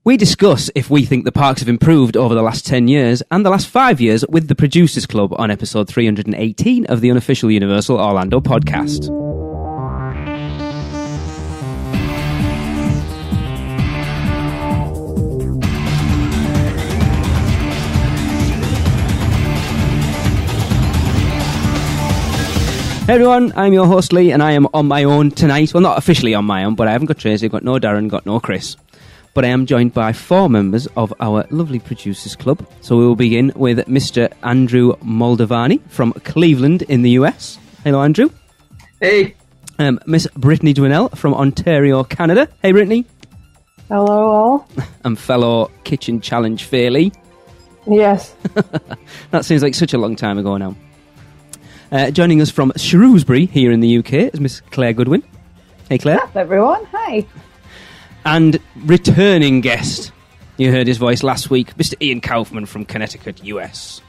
We discuss if we think the parks have improved over the last 10 years and the last 5 years with the Producers Club on episode 318 of the Unofficial Universal Orlando podcast. Hey everyone, I'm your host Lee and I am on my own tonight. Well, not officially on my own, but I haven't got Tracy, got no Darren, got no Chris. But I am joined by 4 members of our lovely Producers Club. So we will begin with Mr. Andrew Moldavani from Cleveland in the US. Hello, Andrew. Hey. Miss Brittany Dwinell from Ontario, Canada. Hey, Brittany. Hello, all. And fellow Kitchen Challenge Fairley. Yes. That seems like such a long time ago now. Joining us from Shrewsbury here in the UK is Miss Claire Goodwin. Hey, Claire. Hello, everyone. Hi. And returning guest, you heard his voice last week, Mr. Ian Kaufman from Connecticut, US.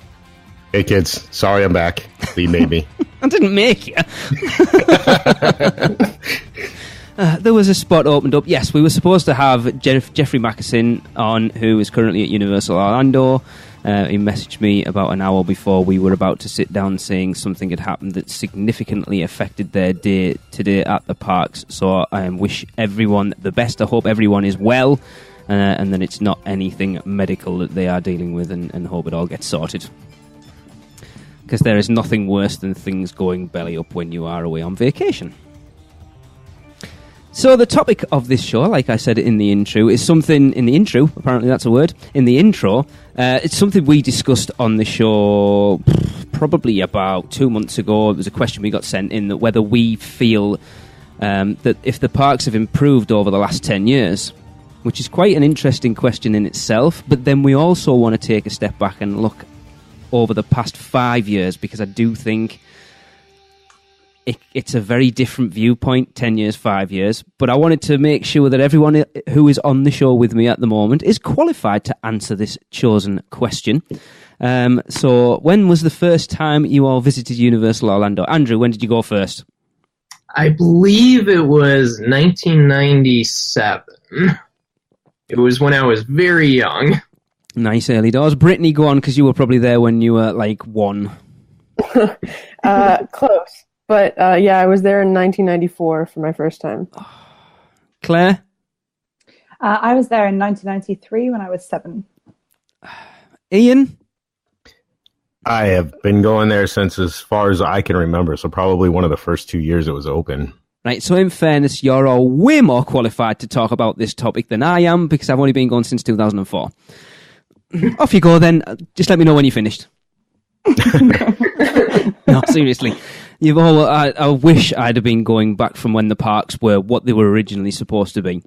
Hey, kids. Sorry I'm back. Lee made me. I didn't make you. There was a spot opened up. Yes, we were supposed to have Jeffrey Mackerson on, who is currently at Universal Orlando. He messaged me about an hour before we were about to sit down, saying something had happened that significantly affected their day today at the parks. So I wish everyone the best. I hope everyone is well and that it's not anything medical that they are dealing with, and hope it all gets sorted. Because there is nothing worse than things going belly up when you are away on vacation. So the topic of this show, like I said in the intro, is something in the intro, apparently that's a word, in the intro, it's something we discussed on the show probably about 2 months ago. It was a question we got sent in, that whether we feel that if the parks have improved over the last 10 years, which is quite an interesting question in itself, but then we also want to take a step back and look over the past 5 years, because I do think it's a very different viewpoint, 10 years, 5 years. But I wanted to make sure that everyone who is on the show with me at the moment is qualified to answer this chosen question. So when was the first time you all visited Universal Orlando? Andrew, when did you go first? I believe it was 1997. It was when I was very young. Nice early doors. Brittany, go on, because you were probably there when you were like 1. Close. But yeah, I was there in 1994 for my first time. Claire? I was there in 1993 when I was 7. Ian? I have been going there since as far as I can remember, so probably one of the first 2 years it was open. Right, so in fairness, you're all way more qualified to talk about this topic than I am, because I've only been going since 2004. Off you go then. Just let me know when you finished. No, seriously. I wish I'd have been going back from when the parks were what they were originally supposed to be.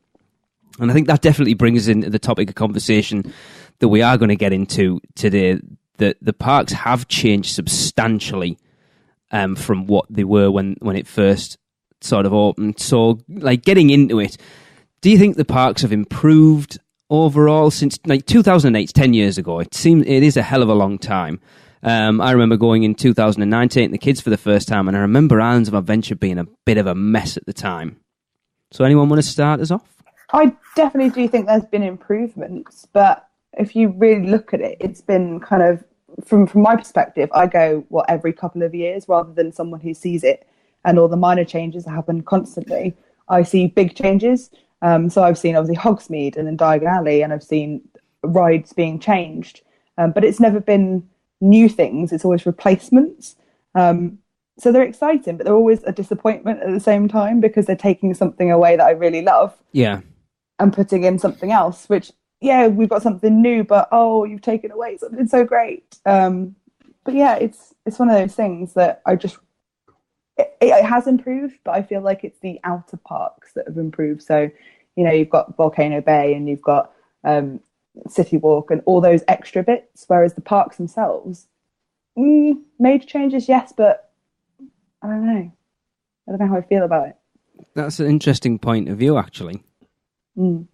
And I think that definitely brings us into the topic of conversation that we are going to get into today, that the parks have changed substantially from what they were when it first sort of opened. So, like, getting into it, do you think the parks have improved overall since, like, 2008, 10 years ago? It is a hell of a long time. I remember going in 2009 taking the kids for the first time, and I remember Islands of Adventure being a bit of a mess at the time. So anyone want to start us off? I definitely do think there's been improvements, but if you really look at it, it's been kind of, from my perspective, I go, every couple of years, rather than someone who sees it and all the minor changes that happen constantly. I see big changes. So I've seen, obviously, Hogsmeade and then Diagon Alley, and I've seen rides being changed. But it's never been new things, it's always replacements. So they're exciting, but they're always a disappointment at the same time, because they're taking something away that I really love, and putting in something else, which, yeah, we've got something new, but you've taken away something so great. But yeah, it's one of those things that I just, it has improved, but I feel like it's the outer parks that have improved. So, you know, you've got Volcano Bay and you've got City Walk and all those extra bits, whereas the parks themselves, major changes, yes, but I don't know how I feel about it. That's an interesting point of view, actually.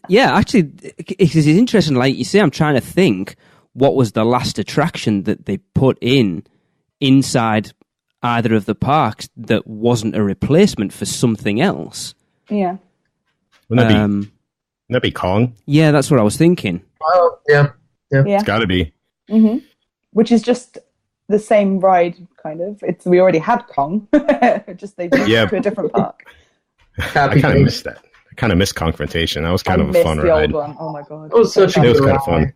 Yeah, actually, it is interesting. Like you say, I'm trying to think what was the last attraction that they put inside either of the parks that wasn't a replacement for something else. Yeah. Wouldn't that be That'd be Kong. Yeah, that's what I was thinking. Oh, yeah. Yeah. It's got to be. Which is just the same ride, kind of. We already had Kong, just they moved to a different park. I kind of missed that. I kind of missed Confrontation. That was kind of a fun the ride. Old one. Oh my god, It was such a It was good kind of fun.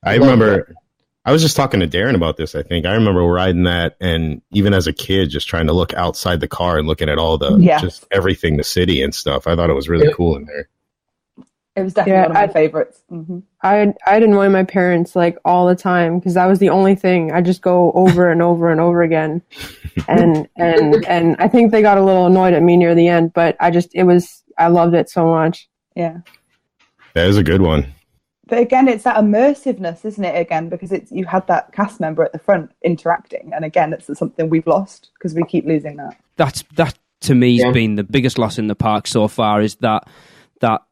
I remember. I was just talking to Darren about this. I think I remember riding that, and even as a kid, just trying to look outside the car and looking at all the just everything, the city and stuff. I thought it was really cool in there. It was definitely one of my favorites. I'd annoy my parents like all the time because that was the only thing. I just go over and over and over again, and I think they got a little annoyed at me near the end. But I loved it so much. Yeah, that is a good one. But again, it's that immersiveness, isn't it? Again, because you had that cast member at the front interacting, and again, it's something we've lost because we keep losing that. That to me has been the biggest loss in the park so far. Is that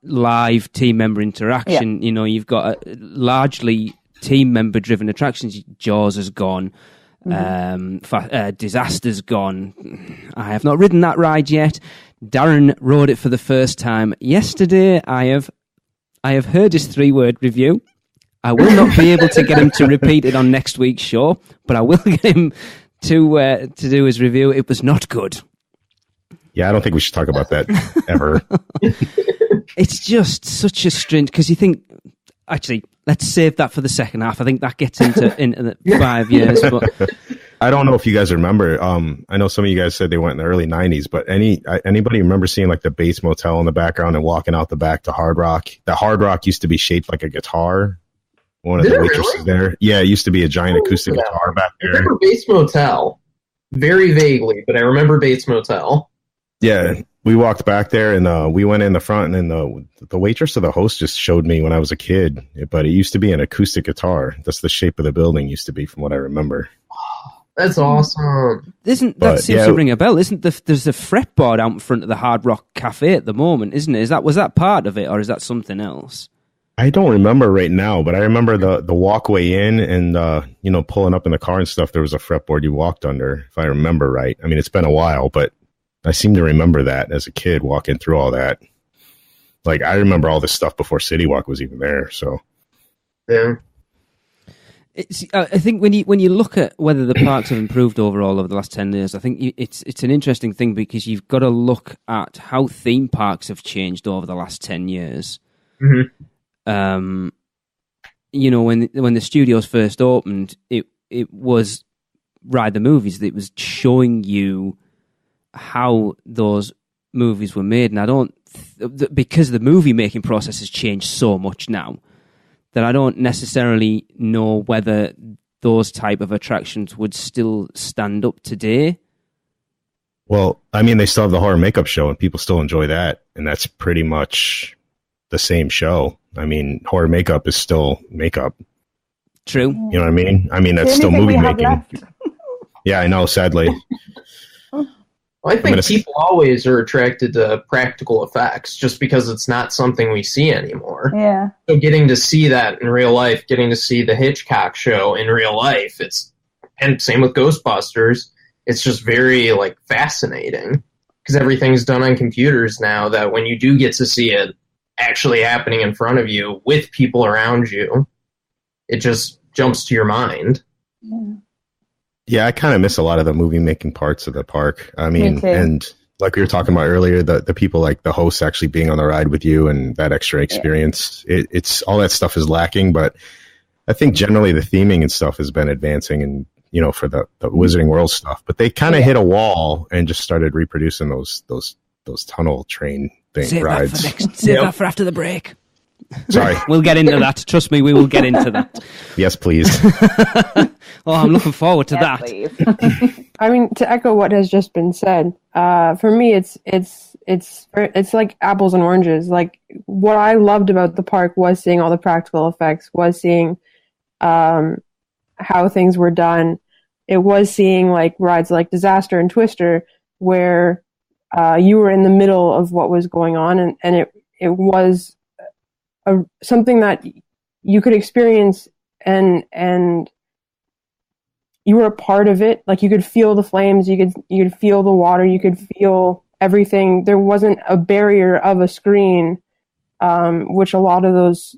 live team member interaction? You know, you've got largely team member driven attractions. Jaws has gone. Disaster's gone. I have not ridden that ride yet. Darren rode it for the first time yesterday. I have heard his 3-word review. I will not be able to get him to repeat it on next week's show, but I will get him to do his review. It was not good. Yeah, I don't think we should talk about that ever. It's just such a strange, because you think, actually, let's save that for the second half. I think that gets into the 5 years. But I don't know if you guys remember. I know some of you guys said they went in the early 90s, but anybody remember seeing like the Bates Motel in the background and walking out the back to Hard Rock? The Hard Rock used to be shaped like a guitar. One of the waitresses there. Yeah, it used to be a giant acoustic guitar back there. I remember Bates Motel. Very vaguely, but I remember Bates Motel. Yeah, we walked back there and we went in the front, and then the waitress or the host just showed me when I was a kid. But it used to be an acoustic guitar. That's the shape of the building used to be, from what I remember. That's awesome. Seems to ring a bell? There's a fretboard out in front of the Hard Rock Cafe at the moment, isn't it? Was that part of it, or is that something else? I don't remember right now, but I remember the walkway in and pulling up in the car and stuff. There was a fretboard you walked under, if I remember right. I mean, it's been a while, but I seem to remember that as a kid walking through all that. Like, I remember all this stuff before City Walk was even there. So, yeah. I think when you look at whether the parks have improved overall over the last 10 years, I think it's an interesting thing, because you've got to look at how theme parks have changed over the last 10 years. Mm-hmm. When the studios first opened, it was Ride the Movies that was showing you how those movies were made, and because the movie making process has changed so much now, that I don't necessarily know whether those type of attractions would still stand up today. Well, I mean, they still have the horror makeup show, and people still enjoy that, and that's pretty much the same show. I mean, horror makeup is still makeup. True. You know what I mean? I mean, that's still movie making. Yeah, I know, sadly. I think people always are attracted to practical effects just because it's not something we see anymore. Yeah. So getting to see that in real life, getting to see the Hitchcock show in real life, and same with Ghostbusters, it's just very fascinating, because everything's done on computers now, that when you do get to see it actually happening in front of you with people around you, it just jumps to your mind. Yeah. Yeah, I kind of miss a lot of the movie making parts of the park. I mean, and like we were talking about earlier, the people like the hosts actually being on the ride with you and that extra experience, it's all that stuff is lacking. But I think generally the theming and stuff has been advancing, and for the Wizarding World stuff. But they kind of hit a wall and just started reproducing those tunnel train rides. Save that for after the break. Sorry. We'll get into that. Trust me, we will get into that. Yes, please. Oh, I'm looking forward to that. I mean, to echo what has just been said, for me, it's like apples and oranges. Like, what I loved about the park was seeing all the practical effects, was seeing how things were done. It was seeing rides like Disaster and Twister, where you were in the middle of what was going on, and it was something that you could experience, and you were a part of it. Like, you could feel the flames, you could feel the water, you could feel everything. There wasn't a barrier of a screen which a lot of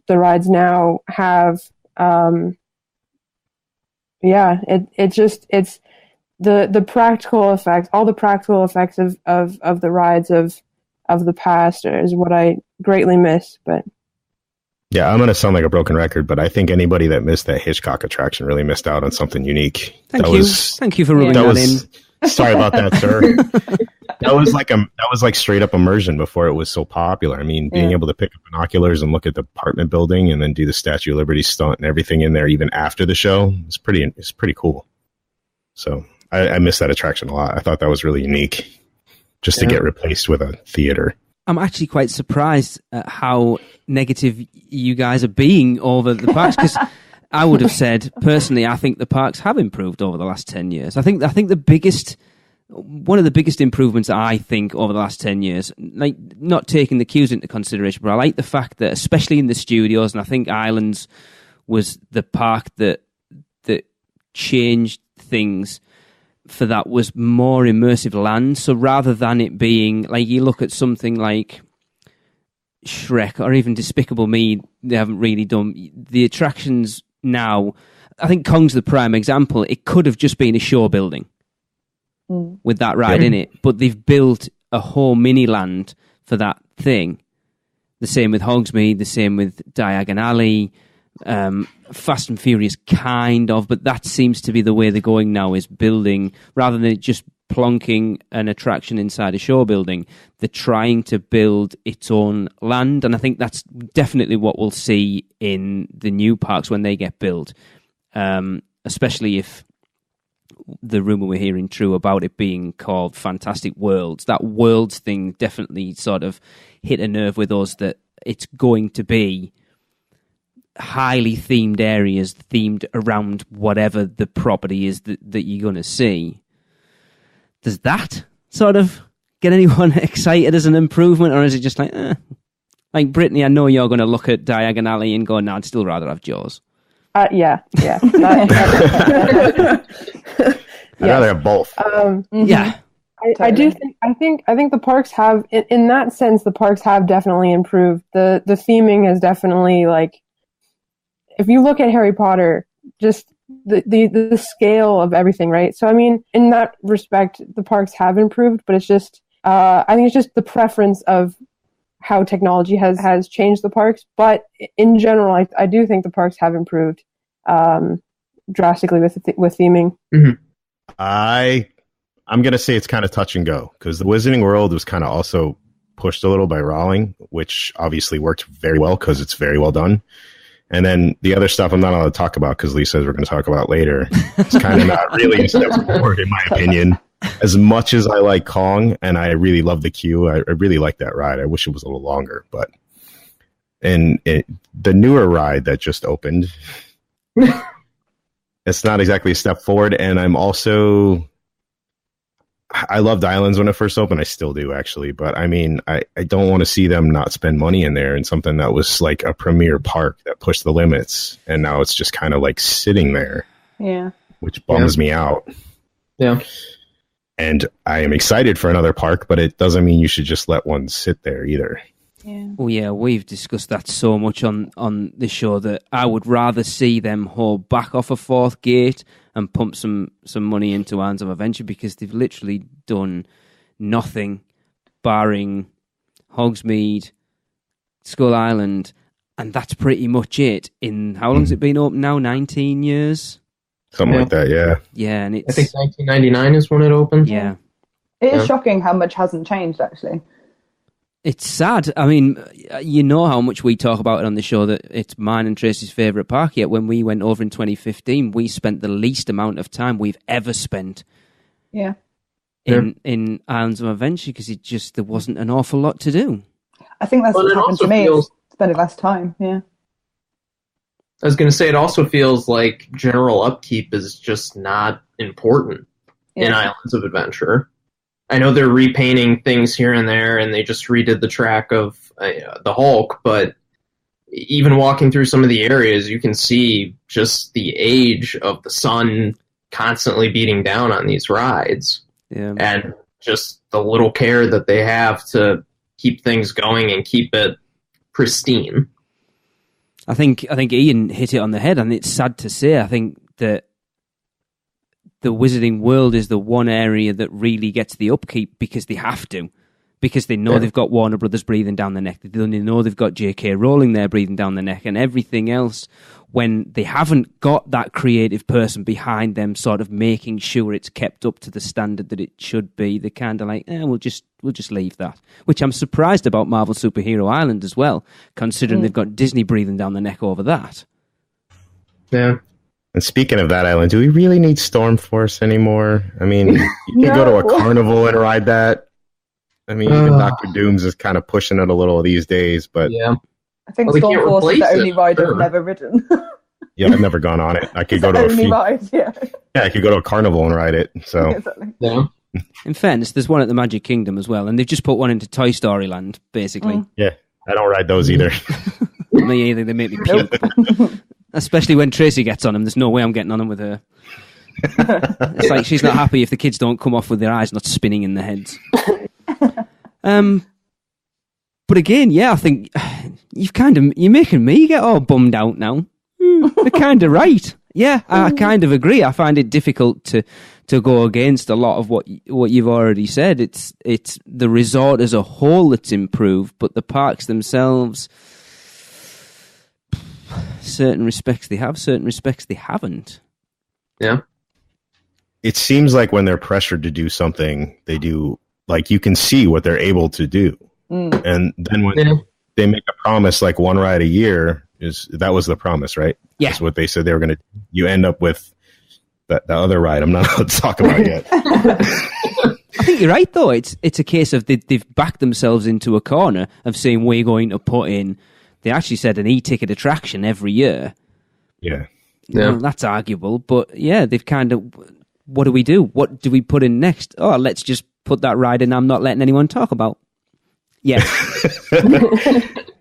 the rides now have. It's the practical effects, all the practical effects of the rides of the past is what I greatly miss. But yeah, I'm going to sound like a broken record, but I think anybody that missed that Hitchcock attraction really missed out on something unique. Thank you for rubbing that in. Sorry about that, sir. That was like straight up immersion before it was so popular. I mean, being able to pick up binoculars and look at the apartment building and then do the Statue of Liberty stunt and everything in there, even after the show, it's pretty cool. So I miss that attraction a lot. I thought that was really unique, just to get replaced with a theater. I'm actually quite surprised at how negative you guys are being over the parks, because I would have said, personally, I think the parks have improved over the last 10 years. I think one of the biggest improvements I think over the last 10 years, like not taking the queues into consideration, but I like the fact that, especially in the studios, and I think Islands was the park that changed things for that, was more immersive land. So rather than it being like, you look at something like Shrek or even Despicable Me, they haven't really done the attractions now. I think Kong's the prime example. It could have just been a show building with that ride in it, but they've built a whole mini land for that thing. The same with Hogsmeade, the same with Diagon Alley, Fast and Furious kind of, but that seems to be the way they're going now, is building, rather than just plonking an attraction inside a show building, they're trying to build its own land. And I think that's definitely what we'll see in the new parks when they get built, especially if the rumor we're hearing true about it being called Fantastic Worlds. That worlds thing definitely sort of hit a nerve with us, that it's going to be highly themed areas themed around whatever the property is that you're going to see. Does that sort of get anyone excited as an improvement, or is it just like, like Brittany, I know you're going to look at Diagon Alley and go, no, I'd still rather have Jaws. Yeah. I'd rather have both. Yeah. I do think the parks have, in that sense, the parks have definitely improved. The theming has definitely, like, if you look at Harry Potter, just the scale of everything, right? So I mean, in that respect, the parks have improved, but it's just I think it's just the preference of how technology has changed the parks. But in general, I do think the parks have improved drastically with theming. Mm-hmm. I'm going to say it's kind of touch and go, because the Wizarding World was kind of also pushed a little by Rowling, which obviously worked very well because it's very well done. And then the other stuff I'm not allowed to talk about because Lee says we're going to talk about later. It's kind of not really a step forward, in my opinion. As much as I like Kong and I really love the queue, I really like that ride. I wish it was a little longer, but the newer ride that just opened, it's not exactly a step forward. And I loved Islands when it first opened. I still do, actually. But I mean, I don't want to see them not spend money in there in something that was like a premier park that pushed the limits. And now it's just kind of like sitting there. Yeah. Which bums me out. Yeah. And I am excited for another park, but it doesn't mean you should just let one sit there either. Yeah. Oh yeah, we've discussed that so much on this show that I would rather see them hold back off a fourth gate and pump some money into Islands of Adventure, because they've literally done nothing barring Hogsmeade, Skull Island, and that's pretty much it. In how long's it been open now? 19 years? Something like that, yeah. Yeah, and I think 1999 is when it opened. Yeah. It is shocking how much hasn't changed, actually. It's sad. I mean, you know how much we talk about it on the show, that it's mine and Tracy's favourite park, yet when we went over in 2015, we spent the least amount of time we've ever spent in Islands of Adventure, because there wasn't an awful lot to do. I think that's what happened to me. Spending less time, yeah. I was going to say, it also feels like general upkeep is just not important in Islands of Adventure. I know they're repainting things here and there, and they just redid the track of the Hulk, but even walking through some of the areas, you can see just the age of the sun constantly beating down on these rides. Yeah. And just the little care that they have to keep things going and keep it pristine. I think Ian hit it on the head, and it's sad to say. I think that the Wizarding World is the one area that really gets the upkeep because they have to. Because they know they've got Warner Brothers breathing down the neck. They know they've got J.K. Rowling there breathing down the neck, and everything else. When they haven't got that creative person behind them, sort of making sure it's kept up to the standard that it should be, they're kind of like, we'll just leave that. Which I'm surprised about Marvel Superhero Island as well, considering they've got Disney breathing down the neck over that. Yeah. And speaking of that island, do we really need Stormforce anymore? I mean, you can go to a carnival and ride that. I mean, even Doctor Dooms is kind of pushing it a little these days, but yeah, I think Stormforce is the only ride I've never ridden. Yeah, I've never gone on it. I could go to a few. Yeah, I could go to a carnival and ride it. So, yeah. In fairness, there's one at the Magic Kingdom as well, and they've just put one into Toy Story Land, basically. Yeah, I don't ride those either. Me either. They make me puke. Especially when Tracy gets on them. There's no way I'm getting on them with her. It's like she's not happy if the kids don't come off with their eyes not spinning in their heads. But again, yeah, I think you're making me get all bummed out now. They're kind of right. Yeah, I kind of agree. I find it difficult to go against a lot of what you've already said. It's the resort as a whole that's improved, but the parks themselves, certain respects they have, certain respects they haven't. Yeah. It seems like when they're pressured to do something, they do, like, you can see what they're able to do. And then when they make a promise like one ride a year, that was the promise, right? Yeah. That's what they said they were going to. You end up with the other ride I'm not allowed to talk about yet. I think you're right, though. It's a case of they've backed themselves into a corner of saying we're going to put in. They actually said an e-ticket attraction every year. Yeah. Well, that's arguable, but yeah, they've kind of. What do we do? What do we put in next? Oh, let's just put that ride in I'm not letting anyone talk about. Yeah.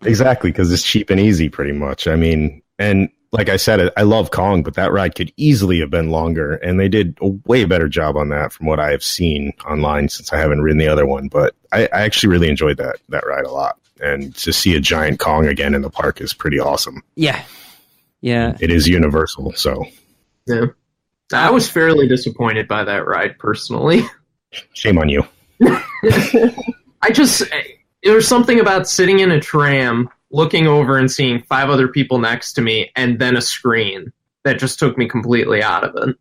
Exactly, because it's cheap and easy pretty much. I mean, and like I said, I love Kong, but that ride could easily have been longer, and they did a way better job on that from what I have seen online since I haven't ridden the other one. But I actually really enjoyed that ride a lot. And to see a giant Kong again in the park is pretty awesome. Yeah. Yeah. It is universal, so. Yeah. I was fairly disappointed by that ride, personally. Shame on you. There was something about sitting in a tram, looking over and seeing 5 other people next to me, and then a screen that just took me completely out of it.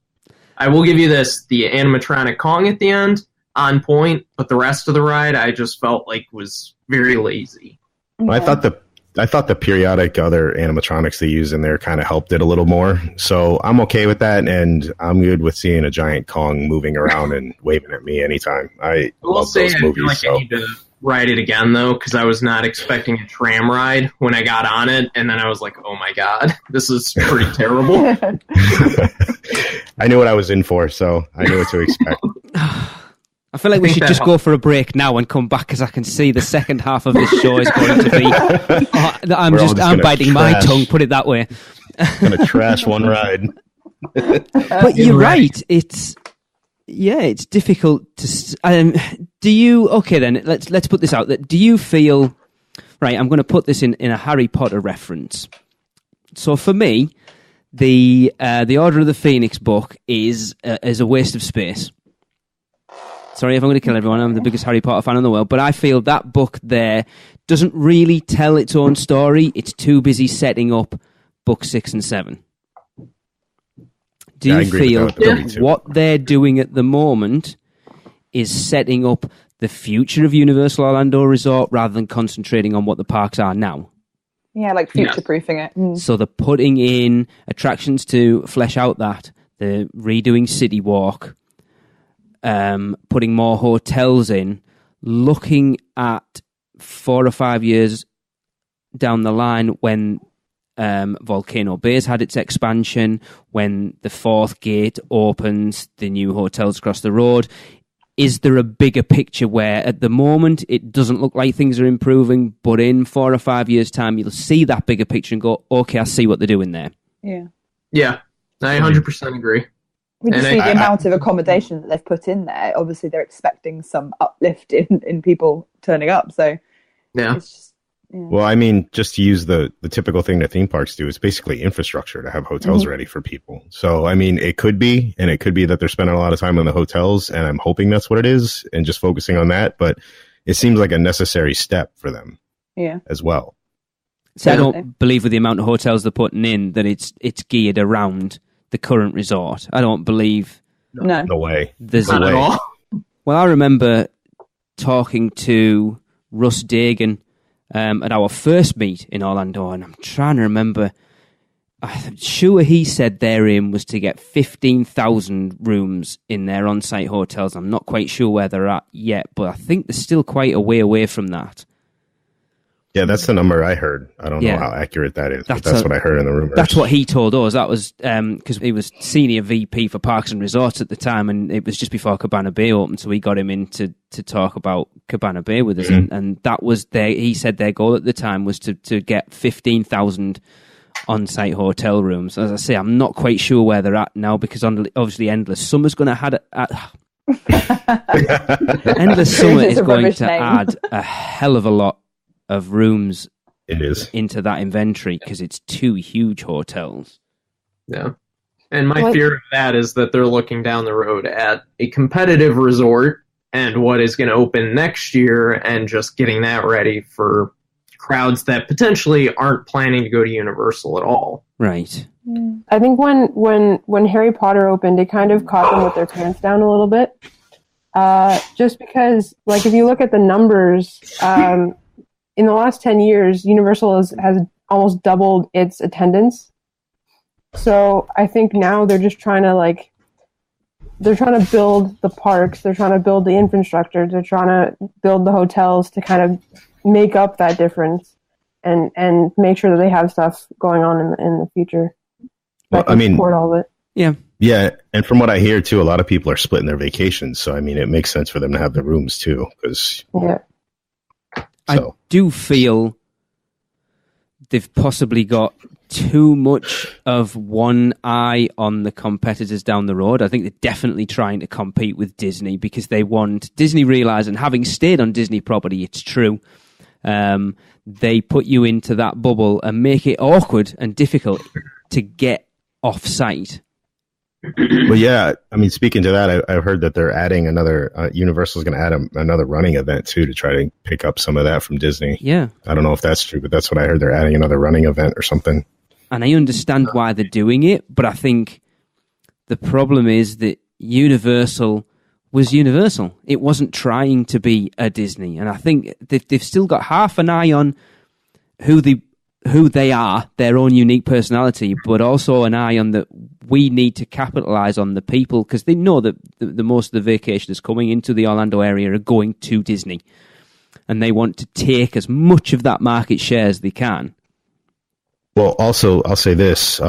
I will give you this, the animatronic Kong at the end, on point, but the rest of the ride I just felt like was very lazy. Well, I thought the periodic other animatronics they use in there kind of helped it a little more. So I'm okay with that, and I'm good with seeing a giant Kong moving around and waving at me anytime. I love those movies. I need to ride it again, though, because I was not expecting a tram ride when I got on it, and then I was like, oh my god, this is pretty terrible. I knew what I was in for, so I knew what to expect. I feel like we should just go for a break now and come back, because I can see the second half of this show is going to be. I'm biting my tongue. Put it that way. Gonna trash one ride. But you're right. It's difficult to. Do you? Okay, then let's put this out. Do you feel? Right, I'm going to put this in a Harry Potter reference. So for me, the Order of the Phoenix book is a waste of space. Sorry if I'm going to kill everyone. I'm the biggest Harry Potter fan in the world. But I feel that book there doesn't really tell its own story. It's too busy setting up book 6 and 7. Do you feel what they're doing at the moment is setting up the future of Universal Orlando Resort rather than concentrating on what the parks are now? Yeah, like future-proofing it. So they're putting in attractions to flesh out that. They're redoing City Walk. Putting more hotels in, looking at 4 or 5 years down the line when Volcano Bay's had its expansion, when the 4th gate opens, the new hotels across the road. Is there a bigger picture where at the moment it doesn't look like things are improving, but in 4 or 5 years' time you'll see that bigger picture and go, okay, I see what they're doing there. Yeah, I 100% agree. We just see the amount of accommodation that they've put in there. Obviously, they're expecting some uplift in people turning up. So yeah, it's just Well, I mean, just to use the typical thing that theme parks do, it's basically infrastructure to have hotels ready for people. So, I mean, it could be that they're spending a lot of time on the hotels, and I'm hoping that's what it is, and just focusing on that. But it seems like a necessary step for them, as well. So I don't believe with the amount of hotels they're putting in that it's geared around the current resort. I don't believe. No way. There's Not at all. Well, I remember talking to Russ Dagan at our first meet in Orlando, and I'm trying to remember. I'm sure he said their aim was to get 15,000 rooms in their on-site hotels. I'm not quite sure where they're at yet, but I think they're still quite a way away from that. Yeah, that's the number I heard. I don't know how accurate that is, but that's what I heard in the rumors. That's what he told us. That was because he was senior VP for Parks and Resorts at the time, and it was just before Cabana Bay opened, so we got him in to talk about Cabana Bay with us, and that was he said their goal at the time was to get 15,000 on-site hotel rooms. As I say, I'm not quite sure where they're at now because obviously Endless Summer's going to Endless Summer is going to add a hell of a lot of rooms into that inventory because it's 2 huge hotels. Yeah. And my fear of that is that they're looking down the road at a competitive resort and what is going to open next year and just getting that ready for crowds that potentially aren't planning to go to Universal at all. Right. I think when Harry Potter opened, it kind of caught them with their pants down a little bit. Just because, like, if you look at the numbers, in the last 10 years, Universal has almost doubled its attendance. So I think now they're just trying to build the parks, they're trying to build the infrastructure, they're trying to build the hotels to kind of make up that difference and make sure that they have stuff going on in the future. Well, I mean, support all of it. Yeah. Yeah, and from what I hear too, a lot of people are splitting their vacations. So I mean, it makes sense for them to have the rooms too, because I do feel they've possibly got too much of one eye on the competitors down the road. I think they're definitely trying to compete with Disney because Disney realize, and having stayed on Disney property, it's true. They put you into that bubble and make it awkward and difficult to get off-site. Well, yeah, I mean, speaking to that, I've heard that they're adding another, Universal's going to add another running event too to try to pick up some of that from Disney. Yeah. I don't know if that's true, but that's what I heard. They're adding another running event or something. And I understand why they're doing it, but I think the problem is that Universal was Universal. It wasn't trying to be a Disney. And I think they've still got half an eye on who they are, their own unique personality, but also an eye on that we need to capitalize on the people because they know that the most of the vacationers coming into the Orlando area are going to Disney, and they want to take as much of that market share as they can. Well, also, I'll say this.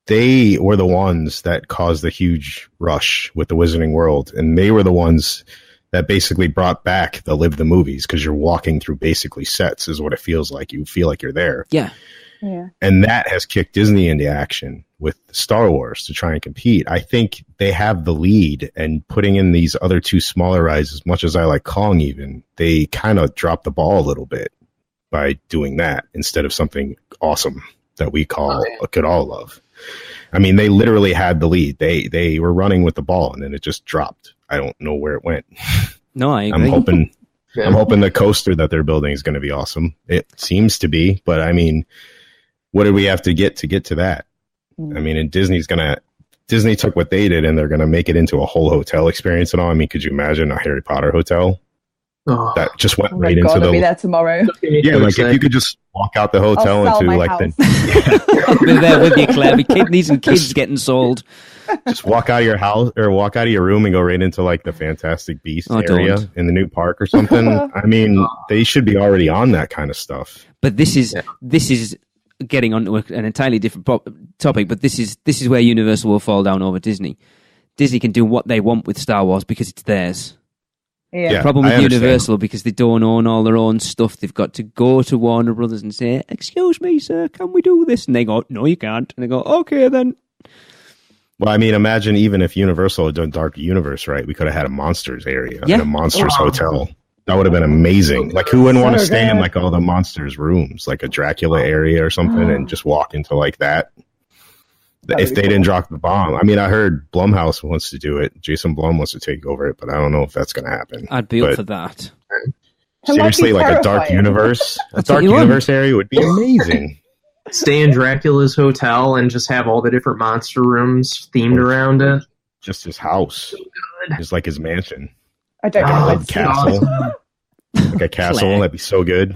They were the ones that caused the huge rush with the Wizarding World, and they were the ones that basically brought back the Live the Movies because you're walking through basically sets is what it feels like. You feel like you're there. Yeah. And that has kicked Disney into action with Star Wars to try and compete. I think they have the lead, and putting in these other 2 smaller rides, as much as I like Kong even, they kind of dropped the ball a little bit by doing that instead of something awesome that we could all love. I mean, they literally had the lead. They were running with the ball, and then it just dropped. I don't know where it went. No, I agree. I'm hoping the coaster that they're building is going to be awesome. It seems to be, but I mean, what do we have to get to that? I mean, and Disney took what they did and they're going to make it into a whole hotel experience and all. I mean, could you imagine a Harry Potter hotel? That just went right into the. I'll be there tomorrow. Yeah, like if you could just walk out the hotel into like house. I'll be there with you, Claire. Kidneys and kids getting sold. Just walk out of your house or walk out of your room and go right into like the Fantastic Beasts area in the new park or something. I mean, they should be already on that kind of stuff. But this is getting onto an entirely different topic. But this is where Universal will fall down over Disney. Disney can do what they want with Star Wars because it's theirs. Yeah. The problem with Universal, because they don't own all their own stuff, they've got to go to Warner Brothers and say, "Excuse me, sir, can we do this?" And they go, "No, you can't." And they go, "Okay, then." Well, I mean, imagine even if Universal had done Dark Universe, right? We could have had a Monsters area and a Monsters hotel. That would have been amazing. Like, who wouldn't want to stay in good. like all the monsters' rooms, like a Dracula area or something, and just walk into like that? If they didn't drop the bomb. I mean, I heard Blumhouse wants to do it. Jason Blum wants to take over it, but I don't know if that's going to happen. I'd be up for that. Seriously, like a dark universe, area would be amazing. Stay in Dracula's hotel and just have all the different monster rooms themed around it. Just his house, just like his mansion. I don't know. A castle, like a castle. That'd be so good.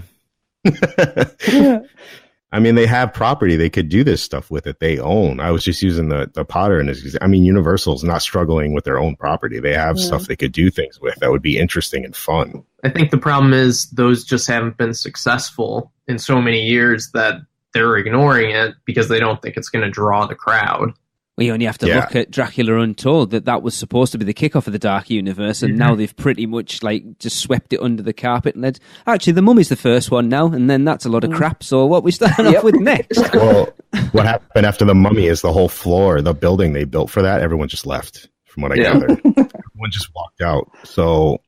I mean, they have property. They could do this stuff with it. They own. I was just using the Potter. I mean, Universal's not struggling with their own property. They have stuff they could do things with that would be interesting and fun. I think the problem is those just haven't been successful in so many years that they're ignoring it because they don't think it's going to draw the crowd. Well, you only have to look at Dracula Untold, that was supposed to be the kickoff of the Dark Universe, and now they've pretty much like just swept it under the carpet and led. Actually, The Mummy's the first one now, and then that's a lot of crap. So what we starting off with next? Well, what happened after The Mummy is the whole floor, the building they built for that, everyone just left. From what I gathered, everyone just walked out. So,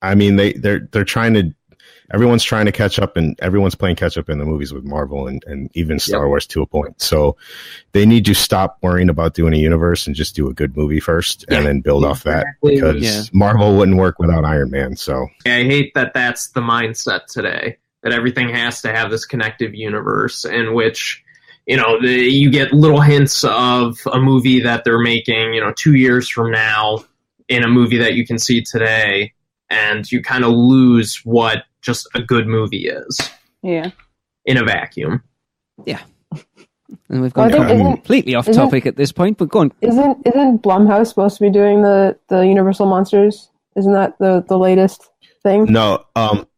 I mean, they're trying to. Everyone's trying to catch up, and everyone's playing catch up in the movies with Marvel and even Star Wars to a point. So they need to stop worrying about doing a universe and just do a good movie first and then build off that, because Marvel wouldn't work without Iron Man. So I hate that that's the mindset today, that everything has to have this connective universe in which, you get little hints of a movie that they're making, 2 years from now in a movie that you can see today, and you kind of lose what just a good movie is. Yeah. In a vacuum. Yeah. And we've gone completely off topic at this point, but go on. Isn't Blumhouse supposed to be doing the Universal Monsters? Isn't that the latest thing? No,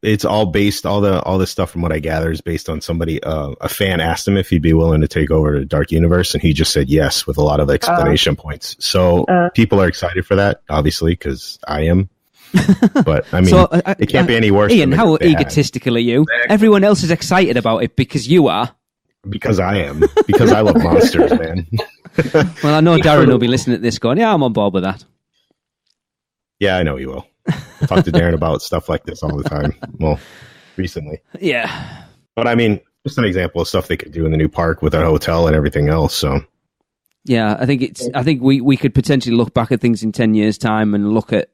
it's all based, all the stuff from what I gather is based on somebody, a fan asked him if he'd be willing to take over the Dark Universe, and he just said yes with a lot of explanation points. So people are excited for that, obviously, because I am. But I mean, it can't be any worse. Ian, how egotistical are you? Everyone else is excited about it because you are. Because I am. Because I love monsters, man. Well, I know Darren will be listening to this going, yeah, I'm on board with that. Yeah, I know he will. I talk to Darren about stuff like this all the time. Well, recently. Yeah. But I mean, just an example of stuff they could do in the new park with a hotel and everything else. So. Yeah, I think we could potentially look back at things in 10 years' time and look at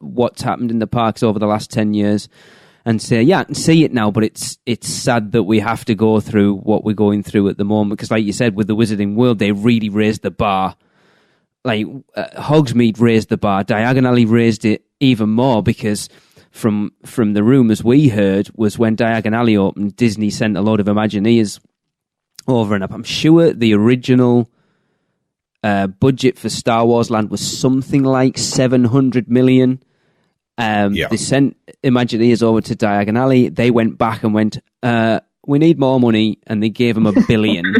what's happened in the parks over the last 10 years and say, yeah, I can see it now, but it's sad that we have to go through what we're going through at the moment, because like you said, with the Wizarding World, they really raised the bar. Like, Hogsmeade raised the bar, Diagon Alley raised it even more, because from the rumours we heard was when Diagon Alley opened, Disney sent a load of Imagineers over, and I'm sure the original budget for Star Wars Land was something like 700 million. They sent Imagineers over to Diagon Alley. They went back and went, we need more money, and they gave them $1 billion.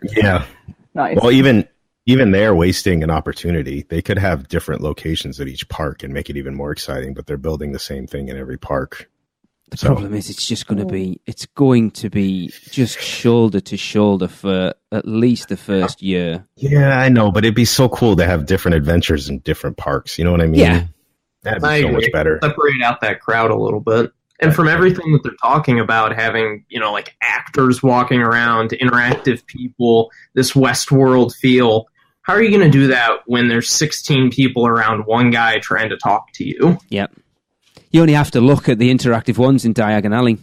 Yeah. Nice. Well, even they're wasting an opportunity. They could have different locations at each park and make it even more exciting, but they're building the same thing in every park. The problem is it's going to be just shoulder to shoulder for at least the first year. Yeah, I know, but it'd be so cool to have different adventures in different parks. You know what I mean? Yeah. That'd be so much better. Separate out that crowd a little bit. And from everything that they're talking about, having, like actors walking around, interactive people, this Westworld feel, how are you going to do that when there's 16 people around one guy trying to talk to you? Yep. You only have to look at the interactive ones in Diagon Alley.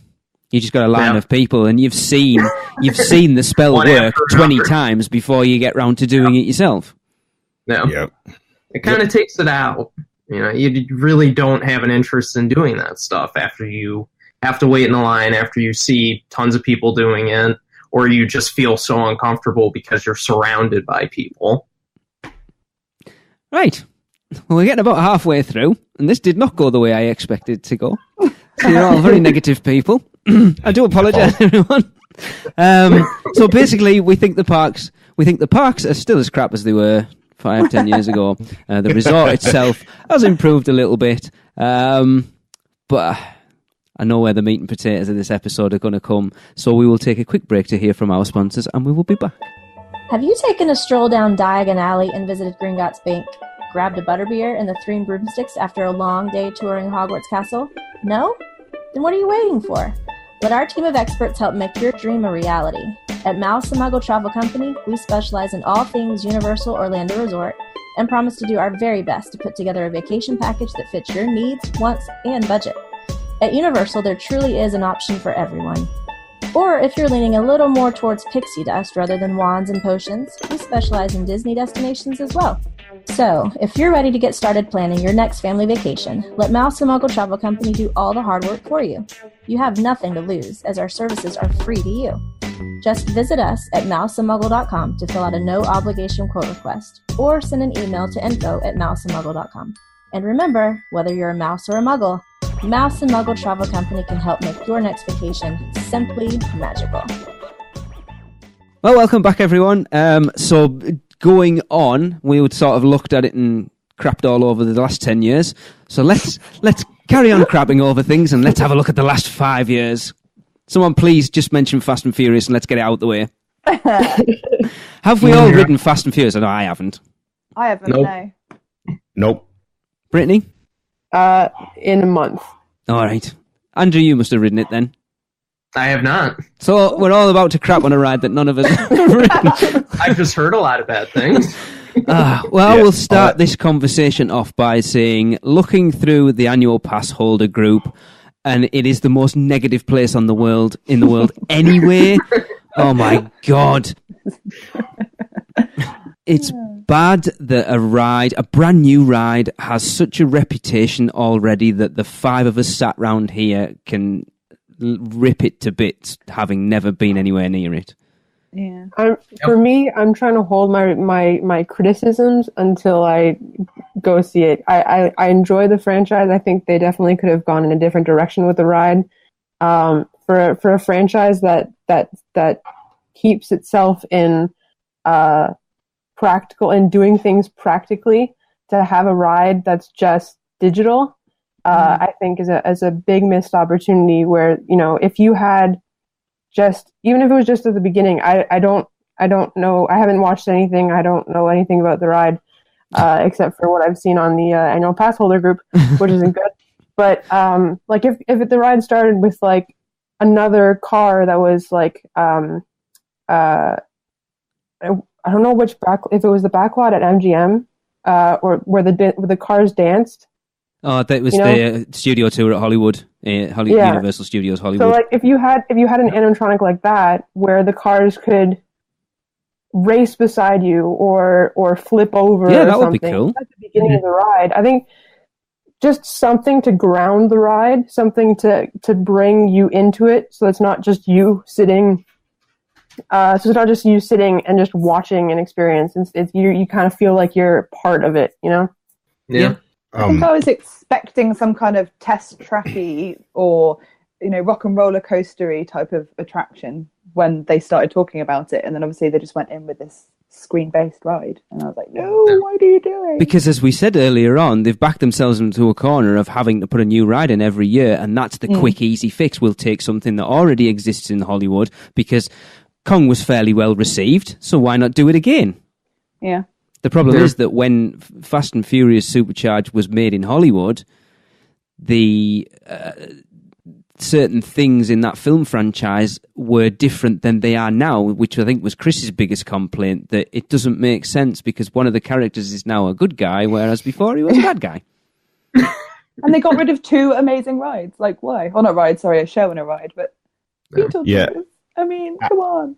You just got a line of people, and you've seen the spell work 20 times before you get round to doing it yourself. No. Yep. It kind of takes it out. You really don't have an interest in doing that stuff after you have to wait in the line, after you see tons of people doing it, or you just feel so uncomfortable because you're surrounded by people. Right. Well, we're getting about halfway through, and this did not go the way I expected it to go. So you're all very negative people. I do apologise, everyone. So basically, we think the parks are still as crap as they were 5-10 years ago. The resort itself has improved a little bit, but I know where the meat and potatoes of this episode are going to come. So we will take a quick break to hear from our sponsors, and we will be back. Have you taken a stroll down Diagon Alley and visited Gringotts Bank, grabbed a butterbeer and the 3 broomsticks after a long day touring Hogwarts Castle? No? Then what are you waiting for? Let our team of experts help make your dream a reality. At Mouse and Muggle Travel Company, we specialize in all things Universal Orlando Resort and promise to do our very best to put together a vacation package that fits your needs, wants, and budget. At Universal, there truly is an option for everyone. Or if you're leaning a little more towards pixie dust rather than wands and potions, we specialize in Disney destinations as well. So, if you're ready to get started planning your next family vacation, let Mouse and Muggle Travel Company do all the hard work for you. You have nothing to lose, as our services are free to you. Just visit us at mouseandmuggle.com to fill out a no-obligation quote request, or send an email to info@mouseandmuggle.com. And remember, whether you're a mouse or a muggle, Mouse and Muggle Travel Company can help make your next vacation simply magical. Well, welcome back, everyone. So, going on, we would sort of looked at it and crapped all over the last 10 years. So let's carry on crapping over things and let's have a look at the last 5 years. Someone please just mention Fast and Furious and let's get it out the way. Have we all ridden Fast and Furious? I know I haven't. I haven't, Nope. no. Nope. Brittany? In a month. All right. Andrew, you must have ridden it then. I have not. So we're all about to crap on a ride that none of us have ridden. I've just heard a lot of bad things. We'll start this conversation off by saying, looking through the annual pass holder group, and it is the most negative place in the world anyway. Oh my God. It's bad that a brand new ride, has such a reputation already that the five of us sat round here can rip it to bits, having never been anywhere near it. Yeah. For me, I'm trying to hold my criticisms until I go see it. I enjoy the franchise. I think they definitely could have gone in a different direction with the ride. For a franchise that keeps itself in practical and doing things practically, to have a ride that's just digital, I think is a big missed opportunity. Where, you know, if you had just, even if it was just at the beginning, I don't know. I haven't watched anything. I don't know anything about the ride, except for what I've seen on the annual pass holder group, which isn't good. But like if the ride started with like another car that was like I don't know if it was the backlot at MGM or where the cars danced. Oh, that was the studio tour at Hollywood, Universal Studios Hollywood. So, like, if you had an animatronic like that, where the cars could race beside you or flip over, that or something, would be cool. At the beginning of the ride, I think just something to ground the ride, something to bring you into it, so it's not just you sitting. So it's not just you sitting and just watching an experience. It's you kind of feel like you're part of it, you know? Yeah. I think I was expecting some kind of test tracky or, you know, rock and roller coastery type of attraction when they started talking about it, and then obviously they just went in with this screen-based ride, and I was like, no, why do you do it? Because as we said earlier on, they've backed themselves into a corner of having to put a new ride in every year, and that's the quick, easy fix. We'll take something that already exists in Hollywood, because Kong was fairly well received, so why not do it again? Yeah. The problem is that when Fast and Furious Supercharged was made in Hollywood, the certain things in that film franchise were different than they are now, which I think was Chris's biggest complaint, that it doesn't make sense because one of the characters is now a good guy, whereas before he was a bad guy. And they got rid of two amazing rides. Like, why? Well, not rides, sorry, a show and a ride, but Beetlejuice. I mean, come on.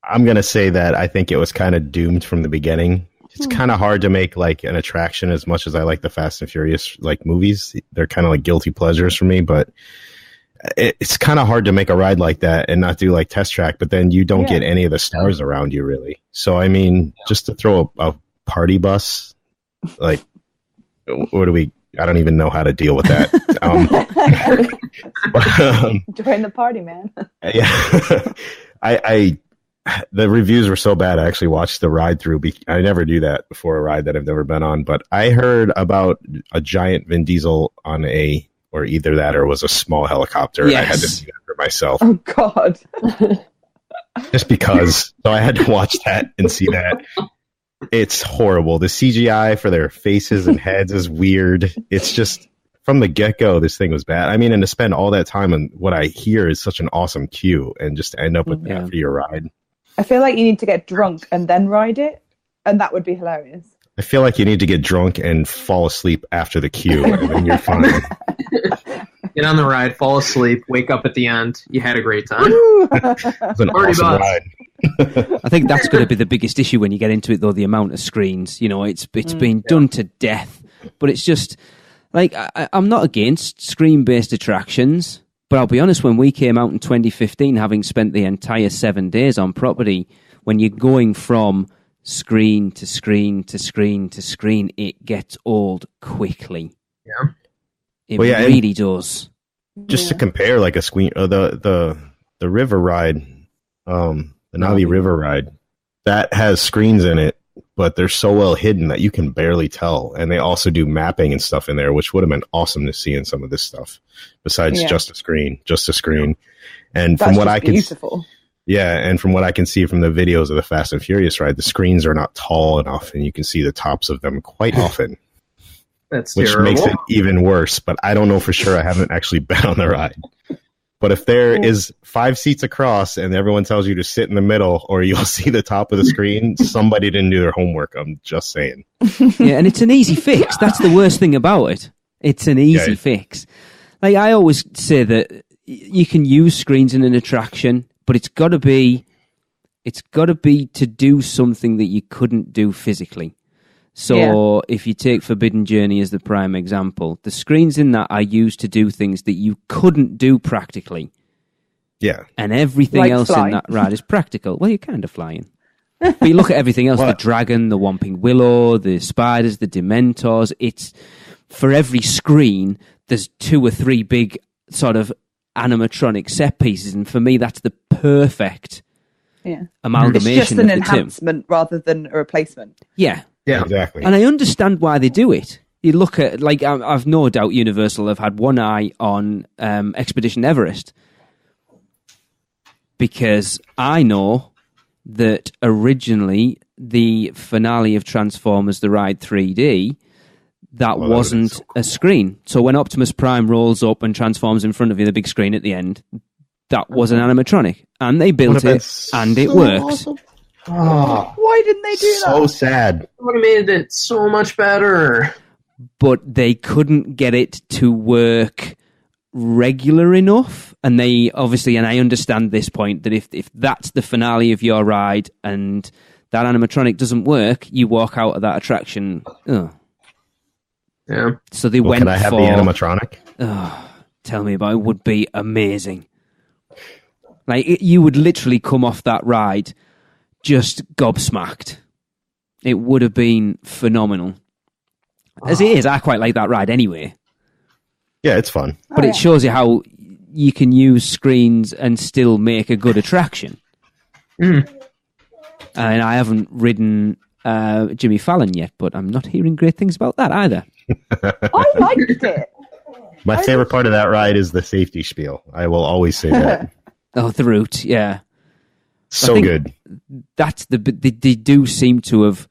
I'm going to say that I think it was kind of doomed from the beginning. It's kind of hard to make like an attraction, as much as I like the Fast and Furious like movies. They're kind of like guilty pleasures for me, but it's kind of hard to make a ride like that and not do like test track, but then you don't get any of the stars around you really. So, I mean, just to throw a party bus, like, what do we, I don't even know how to deal with that. Join the party, man. Yeah. The reviews were so bad, I actually watched the ride through. I never do that before a ride that I've never been on, but I heard about a giant Vin Diesel on or either that or was a small helicopter. Yes. I had to see that for myself. Oh, God. Just because. So I had to watch that and see that. It's horrible. The CGI for their faces and heads is weird. It's just from the get-go, this thing was bad. I mean, and to spend all that time on what I hear is such an awesome queue, and just to end up with that for your ride. I feel like you need to get drunk and then ride it, and that would be hilarious. I feel like you need to get drunk and fall asleep after the queue, and then you're fine. Get on the ride, fall asleep, wake up at the end. You had a great time. It's an awesome ride. I think that's going to be the biggest issue when you get into it, though, the amount of screens. You know, it's been done to death, but it's just like I'm not against screen-based attractions, but I'll be honest, when we came out in 2015, having spent the entire 7 days on property, when you're going from screen to screen to screen to screen, it gets old quickly. Yeah. It really does. Just to compare, like a screen, the river ride, the Navi River ride, that has screens in it, but they're so well hidden that you can barely tell. And they also do mapping and stuff in there, which would have been awesome to see in some of this stuff. Besides just a screen. And that's from what I can, beautiful. and from what I can see from the videos of the Fast and Furious ride, the screens are not tall enough, and you can see the tops of them quite often. That's which terrible. makes it even worse, but I don't know for sure. I haven't actually been on the ride. But if there is 5 seats across and everyone tells you to sit in the middle or you'll see the top of the screen, somebody didn't do their homework. I'm just saying. Yeah, and it's an easy fix. That's the worst thing about it. It's an easy fix. Like, I always say that you can use screens in an attraction, but it's got to be to do something that you couldn't do physically. So if you take Forbidden Journey as the prime example, the screens in that are used to do things that you couldn't do practically. Yeah. And everything like else flying. in that ride is practical. Well, you're kind of flying. But you look at everything else, the dragon, the Whomping Willow, the spiders, the Dementors. It's, for every screen, there's 2 or 3 big sort of animatronic set pieces. And for me, that's the perfect amalgamation. It's just an of the enhancement rather than a replacement. Yeah. Yeah, exactly. And I understand why they do it. You look at, like, I've no doubt Universal have had one eye on Expedition Everest, because I know that originally the finale of Transformers: The Ride 3D, that wasn't so cool. A screen. So when Optimus Prime rolls up and transforms in front of you, the big screen at the end, that was an animatronic, and they built it, and it worked. Awesome. Oh, why didn't they do that? So sad. It would have made it so much better. But they couldn't get it to work regular enough. And they obviously, and I understand this point, that if that's the finale of your ride and that animatronic doesn't work, you walk out of that attraction. Ugh. Yeah. So they went can I have for the animatronic? Tell me about it. It would be amazing. Like, you would literally come off that ride just gobsmacked. It would have been phenomenal. As it is, I quite like that ride anyway. Yeah, it's fun. But it shows you how you can use screens and still make a good attraction. And I haven't ridden Jimmy Fallon yet, but I'm not hearing great things about that either. I liked it. My favorite part of that ride is the safety spiel. I will always say that. Oh, the route, yeah. So good. That's they do seem to have,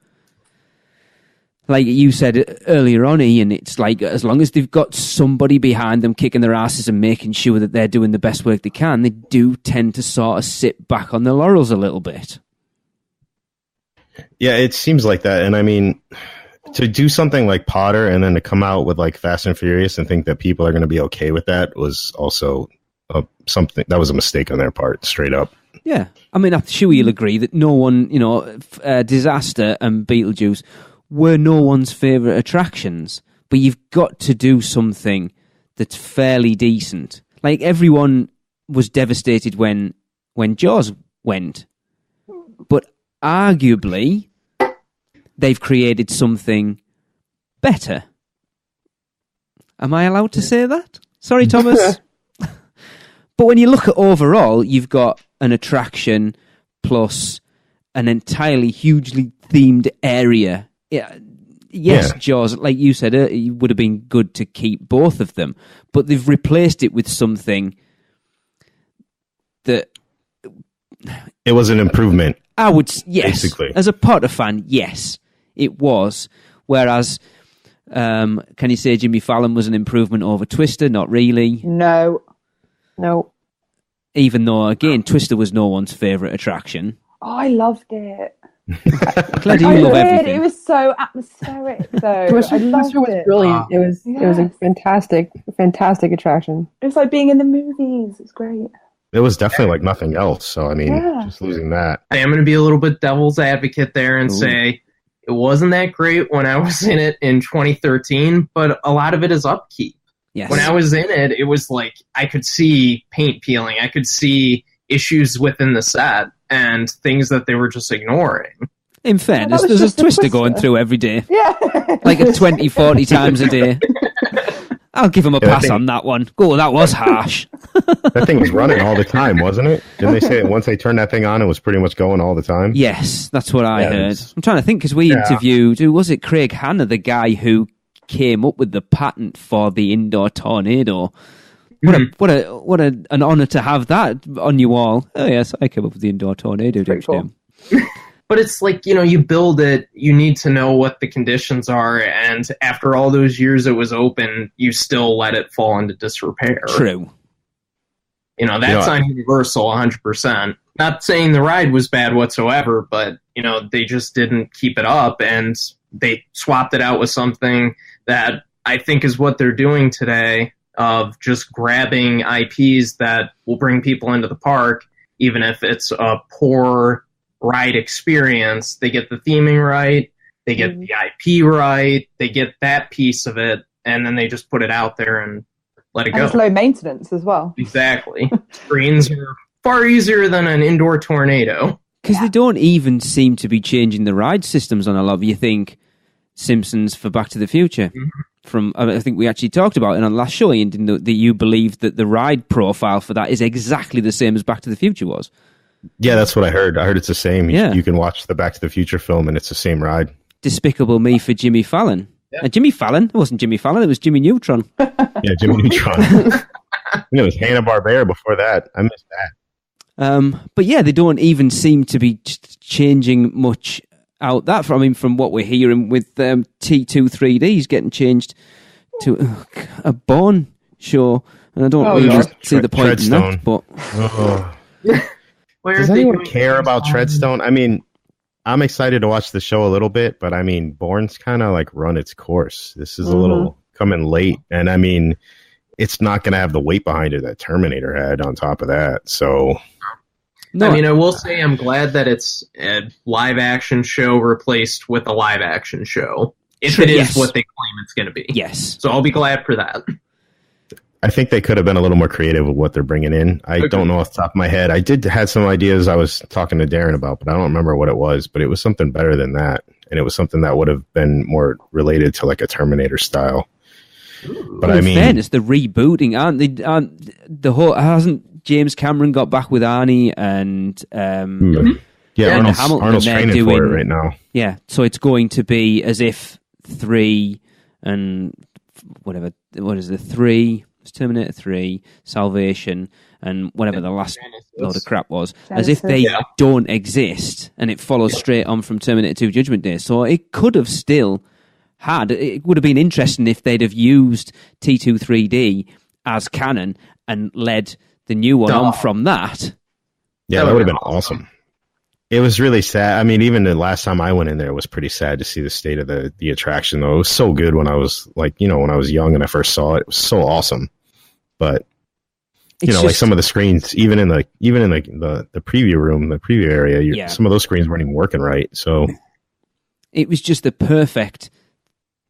like you said earlier on, Ian, it's like, as long as they've got somebody behind them kicking their asses and making sure that they're doing the best work they can, they do tend to sort of sit back on their laurels a little bit. Yeah, it seems like that. And I mean, to do something like Potter and then to come out with like Fast and Furious and think that people are going to be okay with that was also something that was a mistake on their part, straight up. Yeah, I mean, I'm sure you'll agree that no one, Disaster and Beetlejuice were no one's favourite attractions, but you've got to do something that's fairly decent. Like, everyone was devastated when Jaws went, but arguably they've created something better. Am I allowed to say that? Sorry, Thomas. But when you look at overall, you've got an attraction plus an entirely hugely themed area. Yes, Jaws, like you said, it would have been good to keep both of them, but they've replaced it with something that... It was an improvement. Yes. Basically. As a Potter fan, yes, it was. Whereas Can you say Jimmy Fallon was an improvement over Twister? Not really. No. Even though, again, Twister was no one's favourite attraction. Oh, I loved it. Glad you love everything. It was so atmospheric, though. Twister was brilliant. It was a fantastic attraction. It was like being in the movies. It was great. It was definitely like nothing else. So, I mean, just losing that. I am going to be a little bit devil's advocate there and say it wasn't that great when I was in it in 2013, but a lot of it is upkeep. Yes. When I was in it, it was like I could see paint peeling. I could see issues within the set and things that they were just ignoring. In fairness, there's a Twister going through every day. Yeah. Like 20, 40 times a day. I'll give him a pass on that one. Oh, that was harsh. That thing was running all the time, wasn't it? Didn't they say that once they turned that thing on, it was pretty much going all the time? Yes, that's what I heard. I'm trying to think, because we interviewed, who was it, Craig Hanna, the guy who came up with the patent for the indoor tornado. What an honour to have that on you all. Oh yes, I came up with the indoor tornado. Cool. But it's like, you build it, you need to know what the conditions are, and after all those years it was open, you still let it fall into disrepair. True. That's on Universal 100%. Not saying the ride was bad whatsoever, but, they just didn't keep it up, and they swapped it out with something that I think is what they're doing today, of just grabbing IPs that will bring people into the park, even if it's a poor ride experience. They get the theming right, they get the IP right, they get that piece of it, and then they just put it out there and let it go. And it's low maintenance as well. Exactly. Screens are far easier than an indoor tornado. Because they don't even seem to be changing the ride systems on a lot of, you think, Simpsons for Back to the Future. From I think we actually talked about it on the last show, Ian, didn't that you believe that the ride profile for that is exactly the same as Back to the Future was. Yeah, that's what I heard. I heard it's the same. Yeah. You can watch the Back to the Future film and it's the same ride. Despicable Me for Jimmy Fallon. Yeah. Jimmy Fallon? It wasn't Jimmy Fallon, it was Jimmy Neutron. Yeah, Jimmy Neutron. It was Hanna-Barbera before that. I missed that. But yeah, they don't even seem to be changing much out that from what we're hearing with T2 3Ds getting changed to a Bourne show, and I don't really see the point in that. But does anyone care about Treadstone? I mean, I'm excited to watch the show a little bit, but I mean, Bourne's kind of like run its course. This is a little coming late, and I mean, it's not going to have the weight behind it that Terminator had on top of that. So, no, I will say I'm glad that it's a live-action show replaced with a live-action show, if it is what they claim it's going to be. Yes. So I'll be glad for that. I think they could have been a little more creative with what they're bringing in. I don't know off the top of my head. I did have some ideas I was talking to Darren about, but I don't remember what it was. But it was something better than that, and it was something that would have been more related to like a Terminator style. But in fairness, the rebooting, aren't they? The whole hasn't James Cameron got back with Arnie and Arnold's training for it right now. Yeah, so it's going to be as if 3 and whatever. What is the 3? It's Terminator 3, Salvation, and whatever the last load of crap was, as if they don't exist, and it follows straight on from Terminator 2 Judgment Day. So it could have still had, it would have been interesting if they'd have used T2 3D as canon and led the new one on from that. Yeah, that would have been awesome. It was really sad. I mean, even the last time I went in there, it was pretty sad to see the state of the attraction, though. It was so good when I was when I was young and I first saw it. It was so awesome. But like some of the screens, even in the preview room, the preview area, some of those screens weren't even working right. So it was just the perfect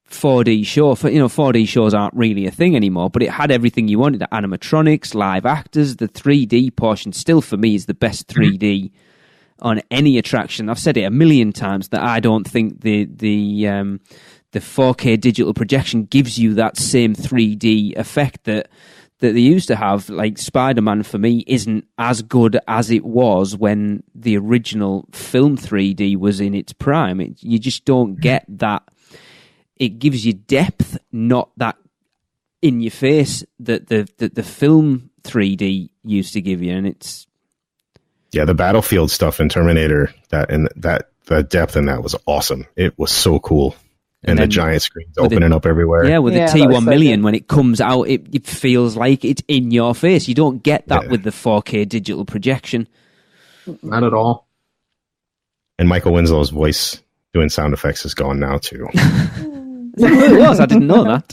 4D show. 4D shows aren't really a thing anymore, but it had everything you wanted: the animatronics, live actors. The 3D portion still for me is the best 3D on any attraction. I've said it a million times that I don't think the 4K digital projection gives you that same 3D effect that they used to have. Like Spider-Man for me isn't as good as it was when the original film 3D was in its prime. You just don't get that. It gives you depth, not that in your face that the film 3D used to give you, and it's the battlefield stuff in Terminator, the depth in that was awesome. It was so cool. And the giant screens opening up everywhere. Yeah, with the T1000, when it comes out, it feels like it's in your face. You don't get that with the 4K digital projection. Not at all. And Michael Winslow's voice doing sound effects is gone now, too. It was. I didn't know that.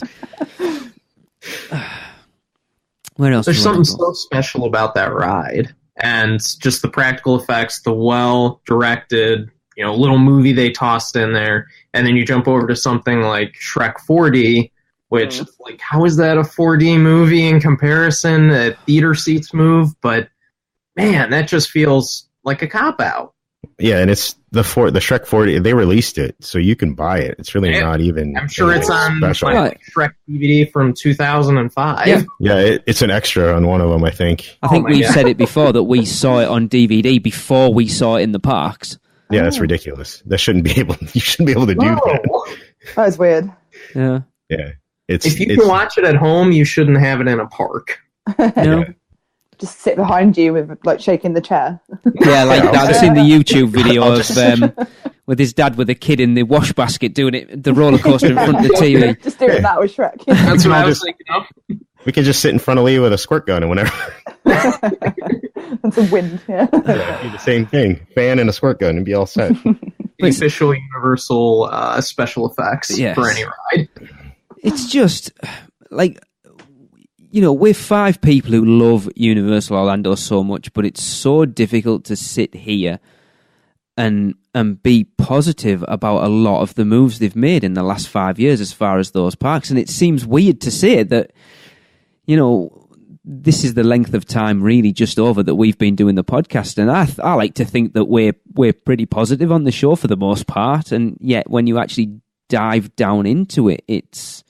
Where else? There's something so special about that ride. And just the practical effects, the well-directed, little movie they tossed in there. And then you jump over to something like Shrek 4D, which, like, how is that a 4D movie in comparison? Theater seats move, but, man, that just feels like a cop-out. Yeah, and it's the Shrek 4D. They released it, so you can buy it. It's really not even. I'm sure it's on my Shrek DVD from 2005. Yeah, it's an extra on one of them, I think. I think we've said it before that we saw it on DVD before we saw it in the parks. Yeah, that's ridiculous. You shouldn't be able to do that. That was weird. Yeah. Yeah. If you can watch it at home, you shouldn't have it in a park. No. Just sit behind you with, like, shaking the chair. Yeah, like that. I've seen the YouTube video of with his dad with a kid in the wash basket doing it, the roller coaster in front of the TV. Just doing that with Shrek. That's what I was thinking of. We can just sit in front of Lee with a squirt gun and whenever. And some wind, do the same thing. Fan and a squirt gun and be all set. The official Universal special effects for any ride. It's just, like, we're 5 people who love Universal Orlando so much, but it's so difficult to sit here and be positive about a lot of the moves they've made in the last 5 years as far as those parks. And it seems weird to say that, this is the length of time really just over that we've been doing the podcast. And I like to think that we're pretty positive on the show for the most part. And yet when you actually dive down into it, it's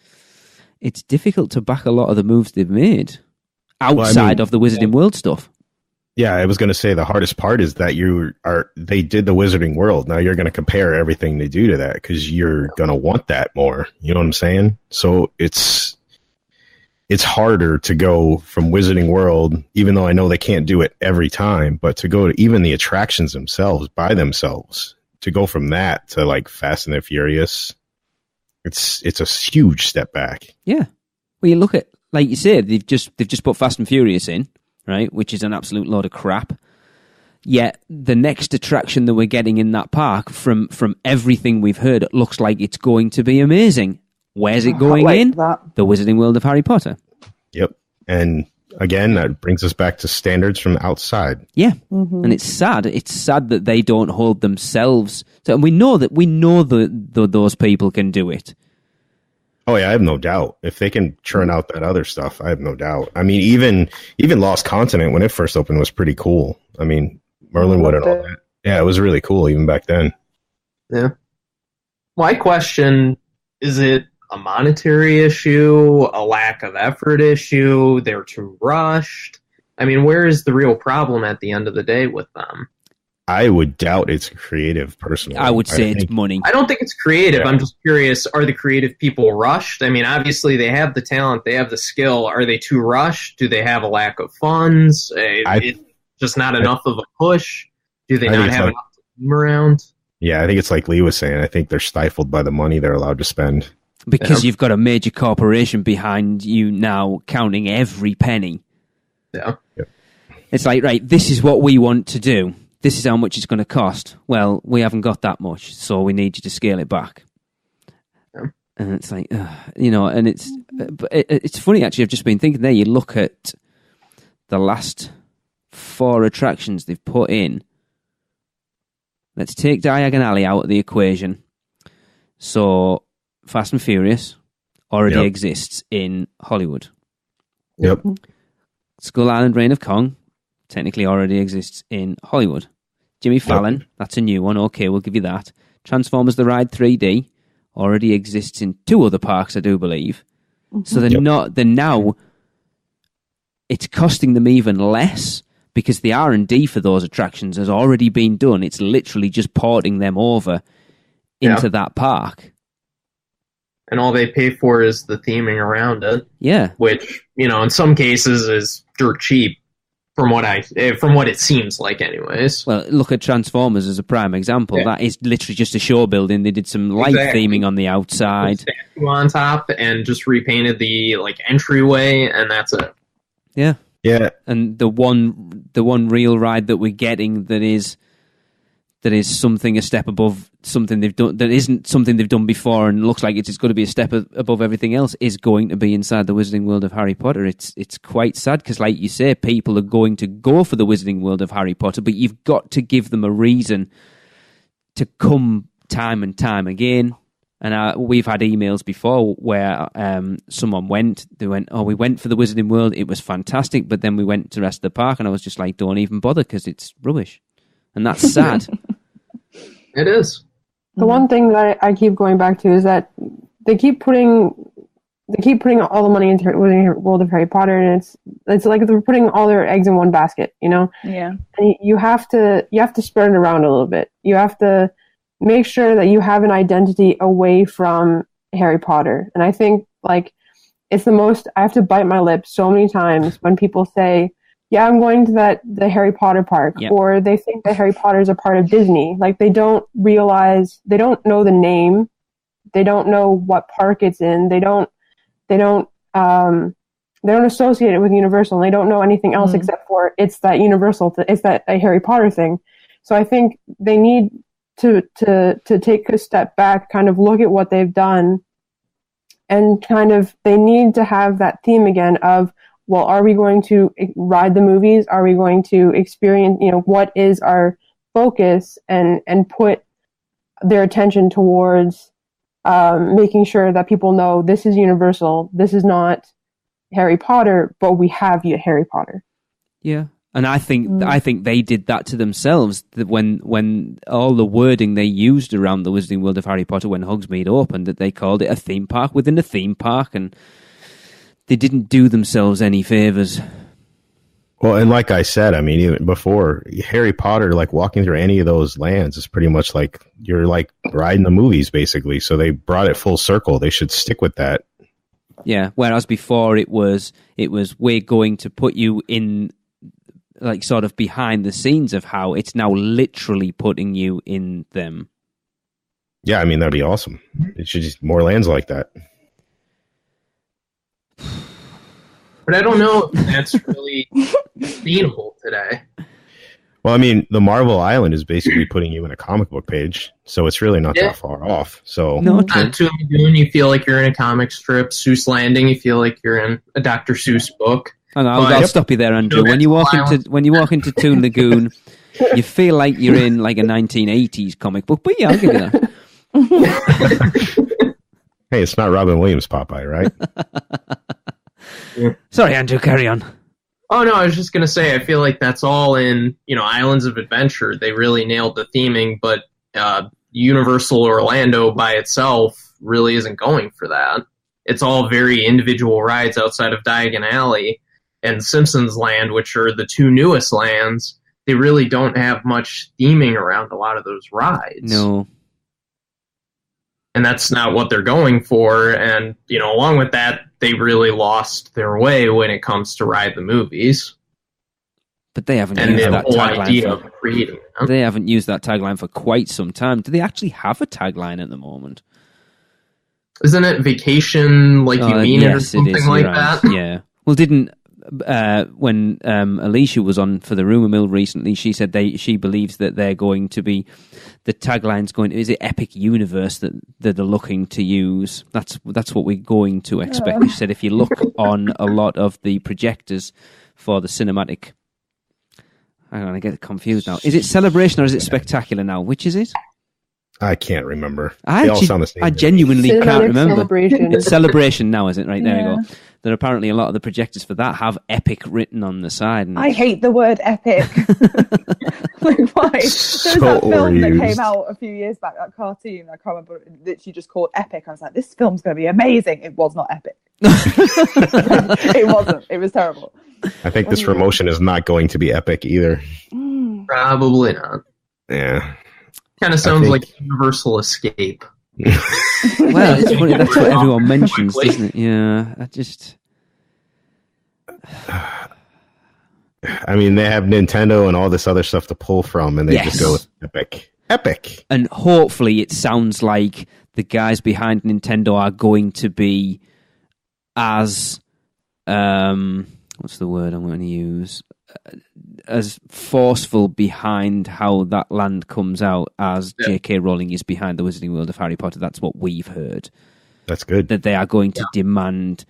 difficult to back a lot of the moves they've made outside of the Wizarding World stuff. Yeah, I was going to say the hardest part is that they did the Wizarding World. Now you're going to compare everything they do to that because you're going to want that more. You know what I'm saying? So it's harder to go from Wizarding World, even though I know they can't do it every time, but to go to even the attractions themselves by themselves, to go from that to like Fast and the Furious, it's a huge step back. Yeah. Well, you look at, like you said, they've just put Fast and Furious in, right? Which is an absolute load of crap. Yet the next attraction that we're getting in that park, from everything we've heard, it looks like it's going to be amazing. Where's it going in? The Wizarding World of Harry Potter. Yep. And again, that brings us back to standards from outside. Yeah. Mm-hmm. And it's sad. It's sad that they don't hold themselves to, and we know those people can do it. Oh yeah, I have no doubt. If they can churn out that other stuff, I have no doubt. I mean, even Lost Continent when it first opened was pretty cool. I mean, Merlinwood and all that. Yeah, it was really cool even back then. Yeah. My question, is it a monetary issue, a lack of effort issue, they're too rushed? I mean, where is the real problem at the end of the day with them? I would doubt it's creative, personally. I would say it's money. I don't think it's creative. Yeah. I'm just curious, are the creative people rushed? I mean, obviously they have the talent, they have the skill. Are they too rushed? Do they have a lack of funds? It's just not enough of a push? Do they not have enough team around? Yeah, I think it's like Lee was saying. I think they're stifled by the money they're allowed to spend. Because you've got a major corporation behind you now counting every penny. Yeah. It's like, right, this is what we want to do. This is how much it's going to cost. Well, we haven't got that much, so we need you to scale it back. Yeah. And it's like, and it's funny, actually. I've just been thinking there, you look at the last 4 attractions they've put in. Let's take Diagon Alley out of the equation. So, Fast and Furious already exists in Hollywood. Yep. Skull Island Reign of Kong technically already exists in Hollywood. Jimmy Fallon, that's a new one. Okay, we'll give you that. Transformers The Ride 3D already exists in 2 other parks, I do believe. So they're now, it's costing them even less because the R&D for those attractions has already been done. It's literally just porting them over into that park. And all they pay for is the theming around it. Yeah. Which, in some cases is dirt cheap. from what it seems like, anyways. Well, look at Transformers as a prime example. Yeah. That is literally just a show building. They did some light theming on the outside, statue on top, and just repainted the entryway, and that's it. Yeah, yeah. And the one real ride that we're getting that is something a step above something they've done, that isn't something they've done before, and looks like it's going to be a step above everything else, is going to be inside the Wizarding World of Harry Potter. It's quite sad because, like you say, people are going to go for the Wizarding World of Harry Potter, but you've got to give them a reason to come time and time again. And we've had emails before where someone went, we went for the Wizarding World, it was fantastic, but then we went to the rest of the park, and I was just like, don't even bother because it's rubbish. And that's sad. It is. The one thing that I keep going back to is that they keep putting all the money into the World of Harry Potter, and it's like they're putting all their eggs in one basket, you know? Yeah. And you have to spread it around a little bit. You have to make sure that you have an identity away from Harry Potter. And I think it's the most, I have to bite my lip so many times when people say, yeah, I'm going to the Harry Potter park, yep. Or they think that Harry Potter is a part of Disney. Like, they don't realize, they don't know the name, they don't know what park it's in, they don't associate it with Universal, and they don't know anything else except for it's that Universal, it's that a Harry Potter thing. So I think they need to take a step back, kind of look at what they've done, and they need to have that theme again of, well, are we going to ride the movies? Are we going to experience, what is our focus, and put their attention towards making sure that people know this is Universal, this is not Harry Potter, but we have Harry Potter. Yeah. And I think they did that to themselves, that when all the wording they used around the Wizarding World of Harry Potter when Hogsmeade opened, that they called it a theme park within a theme park, and they didn't do themselves any favors. Well, and like I said, I mean, even before Harry Potter, walking through any of those lands is pretty much like you're riding the movies, basically. So they brought it full circle. They should stick with that. Yeah. Whereas before it was we're going to put you in sort of behind the scenes of how it's now literally putting you in them. Yeah, I mean, that'd be awesome. It should just more lands like that. But I don't know if that's really sustainable today. Well, I mean, the Marvel Island is basically putting you in a comic book page, so it's really not that far off. So, To&n, you feel like you're in a comic strip. Seuss Landing, you feel like you're in a Dr. Seuss book. Hang on, I'll stop you there, Andrew. When you walk into Toon Lagoon, you feel like you're in a 1980s comic book. But yeah, I'll give you that. Hey, it's not Robin Williams Popeye, right? Sorry, Andrew, carry on. Oh, no, I was just going to say, I feel like that's all in, Islands of Adventure. They really nailed the theming, but Universal Orlando by itself really isn't going for that. It's all very individual rides outside of Diagon Alley and Simpsons Land, which are the two newest lands. They really don't have much theming around a lot of those rides. No. And that's not what they're going for. And, along with that, they really lost their way when it comes to ride the movies. But they haven't used that tagline. They haven't used that tagline for quite some time. Do they actually have a tagline at the moment? Isn't it vacation like you mean it or something like that? Yeah. Well, when Alicia was on for the Rumour Mill recently, she said she believes that they're going to be, the tagline's going to, is it Epic Universe that they're looking to use? That's what we're going to expect. She said if you look on a lot of the projectors for the cinematic, hang on, I get confused now. Is it Celebration or is it Spectacular now? Which is it? I can't remember. They all sound the same. I genuinely can't remember. Celebration. It's Celebration now, is it? Right, there you go. There are apparently a lot of the projectors for that have Epic written on the side. I hate the word epic. Why? There's that film that came out a few years back, that cartoon, I can't remember, it literally just called Epic. I was like, this film's going to be amazing. It was not epic. It wasn't. It was terrible. I think this promotion is not going to be epic either. Probably not. Yeah. Kind of sounds like Universal Escape. Well, it's funny. That's what everyone mentions, doesn't it? Yeah, I mean, they have Nintendo and all this other stuff to pull from, and they just go with Epic. And hopefully it sounds like the guys behind Nintendo are going to be as, what's the word I'm going to use? As forceful behind how that land comes out as J.K. Rowling is behind the Wizarding World of Harry Potter. That's what we've heard. That's good. That they are going to demand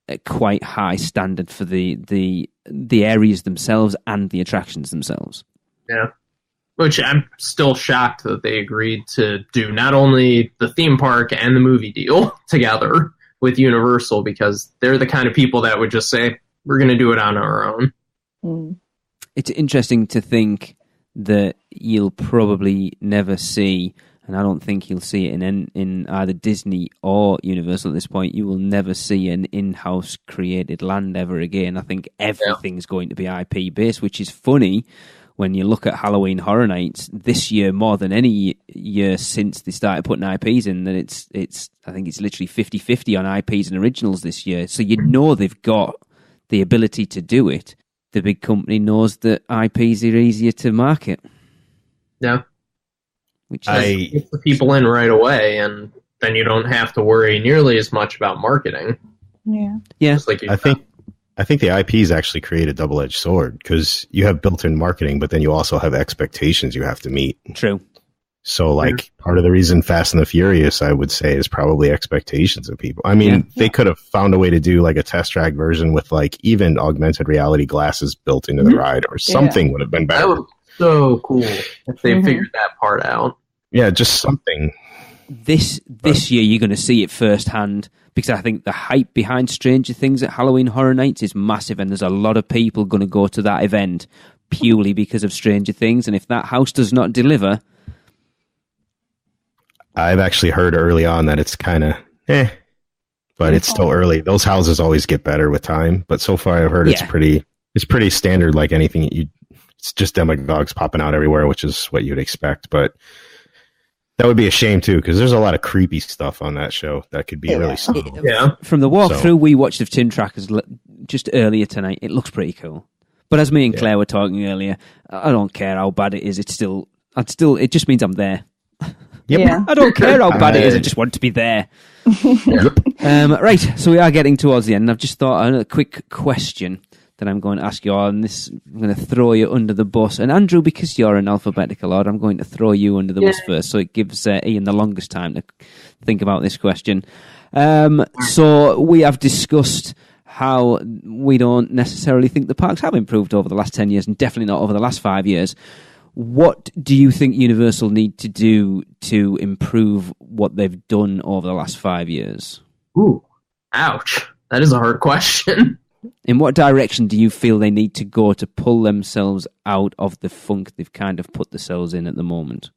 a quite high standard for the areas themselves and the attractions themselves. Yeah. Which I'm still shocked that they agreed to do not only the theme park and the movie deal together with Universal, because they're the kind of people that would just say, we're going to do it on our own. It's interesting to think that you'll probably never see, and I don't think you'll see it in either Disney or Universal at this point, you will never see an in-house created land ever again. I think everything's going to be IP based, which is funny when you look at Halloween Horror Nights this year more than any year since they started putting IPs in. That it's I think it's literally 50-50 on IPs and originals this year. So you know they've got the ability to do it. The big company knows that IPs are easier to market. Yeah. Which get the people in right away, and then you don't have to worry nearly as much about marketing. Yeah. Just like I think the IPs actually create a double-edged sword, because you have built-in marketing, but then you also have expectations you have to meet. True. So, part of the reason Fast and the Furious, I would say, is probably expectations of people. I mean, they could have found a way to do, a test track version with, even augmented reality glasses built into the ride, or something would have been better. That was so cool if they figured that part out. Yeah, just something. This year, you're going to see it firsthand, because I think the hype behind Stranger Things at Halloween Horror Nights is massive, and there's a lot of people going to go to that event purely because of Stranger Things, and if that house does not deliver... I've actually heard early on that it's kind of but it's still early. Those houses always get better with time, but so far I've heard it's pretty standard, like anything. It's just demagogues popping out everywhere, which is what you'd expect. But that would be a shame too, because there's a lot of creepy stuff on that show that could be really something. Yeah. From the walkthrough we watched of Tin Trackers just earlier tonight, it looks pretty cool. But as me and Claire were talking earlier, I don't care how bad it is. It just means I'm there. Yep. Yeah. I don't care how bad it is. I just want to be there. Right. So we are getting towards the end. I've just thought a quick question that I'm going to ask you all, and I'm going to throw you under the bus. And Andrew, because you're in alphabetical order, I'm going to throw you under the bus first, so it gives Ian the longest time to think about this question. So we have discussed how we don't necessarily think the parks have improved over the last 10 years, and definitely not over the last 5 years. What do you think Universal need to do to improve what they've done over the last 5 years? Ooh, ouch. That is a hard question. In what direction do you feel they need to go to pull themselves out of the funk they've kind of put themselves in at the moment?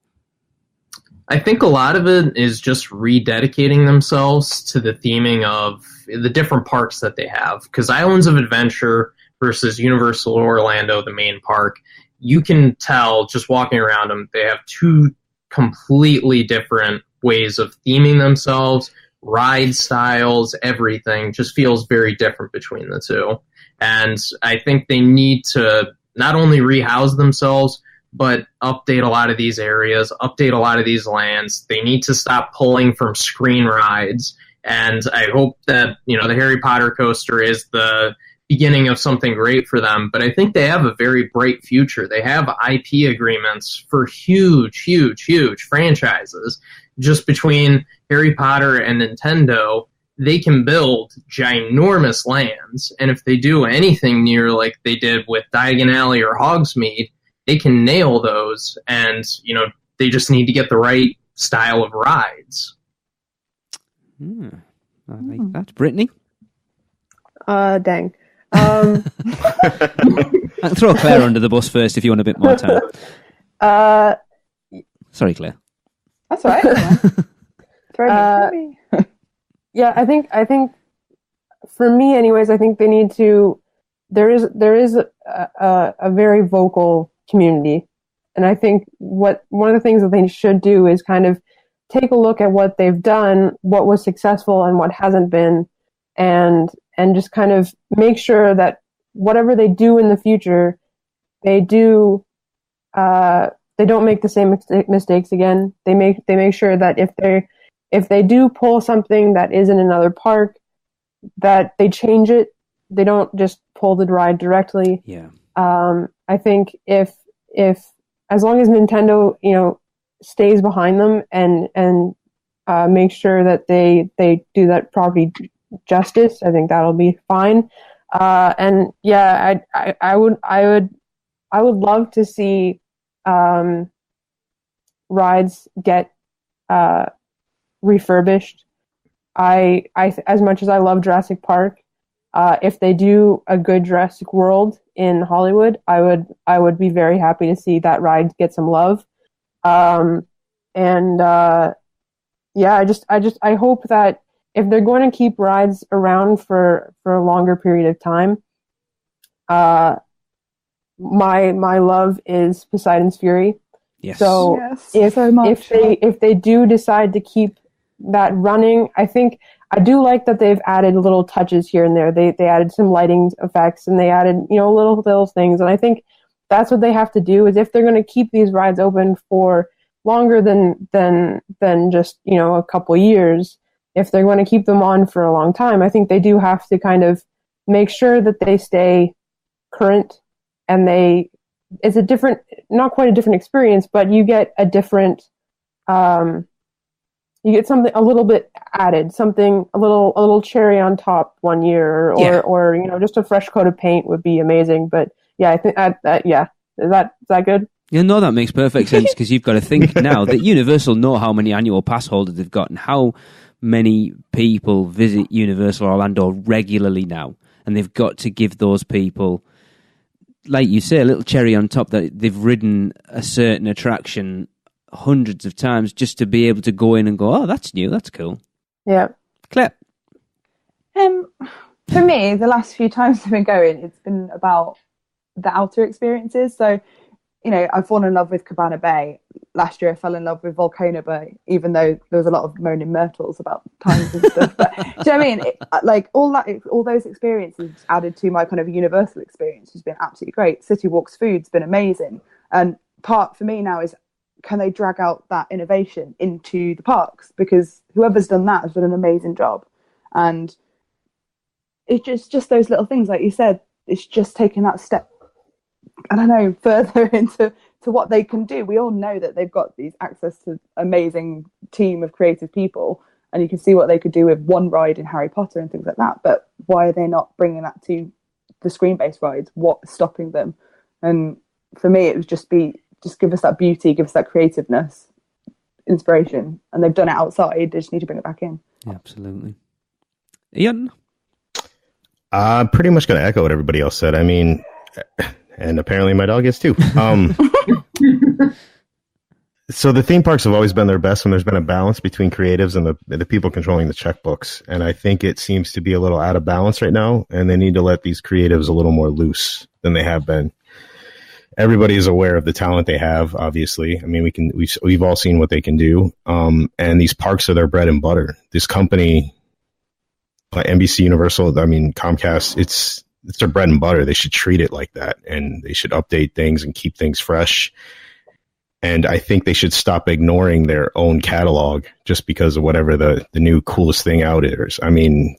I think a lot of it is just rededicating themselves to the theming of the different parks that they have. Because Islands of Adventure versus Universal Orlando, the main park, you can tell just walking around them, they have two completely different ways of theming themselves, ride styles, everything just feels very different between the two. And I think they need to not only rehouse themselves, but update a lot of these areas, update a lot of these lands. They need to stop pulling from screen rides. And I hope that, the Harry Potter coaster is the beginning of something great for them, but I think they have a very bright future. They have IP agreements for huge, huge, huge franchises. Just between Harry Potter and Nintendo, they can build ginormous lands, and if they do anything near like they did with Diagon Alley or Hogsmeade, they can nail those, and they just need to get the right style of rides. I like that. Brittany? Dang. I'll throw Claire under the bus first if you want a bit more time. Sorry, Claire. That's all right. Yeah, I think for me anyways, I think they need to, there is a very vocal community. And I think one of the things that they should do is kind of take a look at what they've done, what was successful and what hasn't been, and just kind of make sure that whatever they do in the future, they don't make the same mistakes again. They make sure that if they do pull something that is in another park, that they change it. They don't just pull the ride directly. Yeah. I think if as long as Nintendo, stays behind them and make sure that they do that property justice, I think that'll be fine. And yeah, I would love to see rides get refurbished. I as much as I love Jurassic Park, if they do a good Jurassic World in Hollywood, I would be very happy to see that ride get some love. I hope that if they're going to keep rides around for a longer period of time, my love is Poseidon's Fury. Yes. So if they do decide to keep that running, I think I do like that they've added little touches here and there. They added some lighting effects and they added little things, and I think that's what they have to do. Is if they're going to keep these rides open for longer than just a couple years, if they're going to keep them on for a long time, I think they do have to kind of make sure that they stay current, and it's a different, not quite a different experience, but you get a different, you get something a little bit added, something a little cherry on top one year, or just a fresh coat of paint would be amazing. But yeah, I think is that good? Yeah, no, that makes perfect sense, because you've got to think now that Universal know how many annual pass holders they've got and how many people visit Universal Orlando regularly now, and they've got to give those people, like you say, a little cherry on top, that they've ridden a certain attraction hundreds of times just to be able to go in and go, oh, that's new, that's cool. Yeah. Claire? For me, the last few times I've been going, it's been about the outer experiences. So, I've fallen in love with Cabana Bay. Last year I fell in love with Volcano Bay, even though there was a lot of moaning myrtles about times and stuff. But do you know what I mean? All those experiences added to my kind of Universal experience has been absolutely great. City Walk's food's been amazing. And part for me now is, can they drag out that innovation into the parks? Because whoever's done that has done an amazing job. And it's just those little things, like you said, it's just taking that step, I don't know, further into what they can do. We all know that they've got these access to amazing team of creative people, and you can see what they could do with one ride in Harry Potter and things like that. But why are they not bringing that to the screen-based rides? What's stopping them? And for me, it would just give us that beauty, give us that creativeness, inspiration. And they've done it outside. They just need to bring it back in. Absolutely. Ian? Pretty much going to echo what everybody else said. I mean, and apparently my dog is too. So the theme parks have always been their best when there's been a balance between creatives and the people controlling the checkbooks. And I think it seems to be a little out of balance right now, and they need to let these creatives a little more loose than they have been. Everybody is aware of the talent they have, obviously. I mean, we've all seen what they can do. And these parks are their bread and butter. This company, NBC Universal, I mean, Comcast, it's their bread and butter. They should treat it like that, and they should update things and keep things fresh. And I think they should stop ignoring their own catalog just because of whatever the new coolest thing out is. I mean,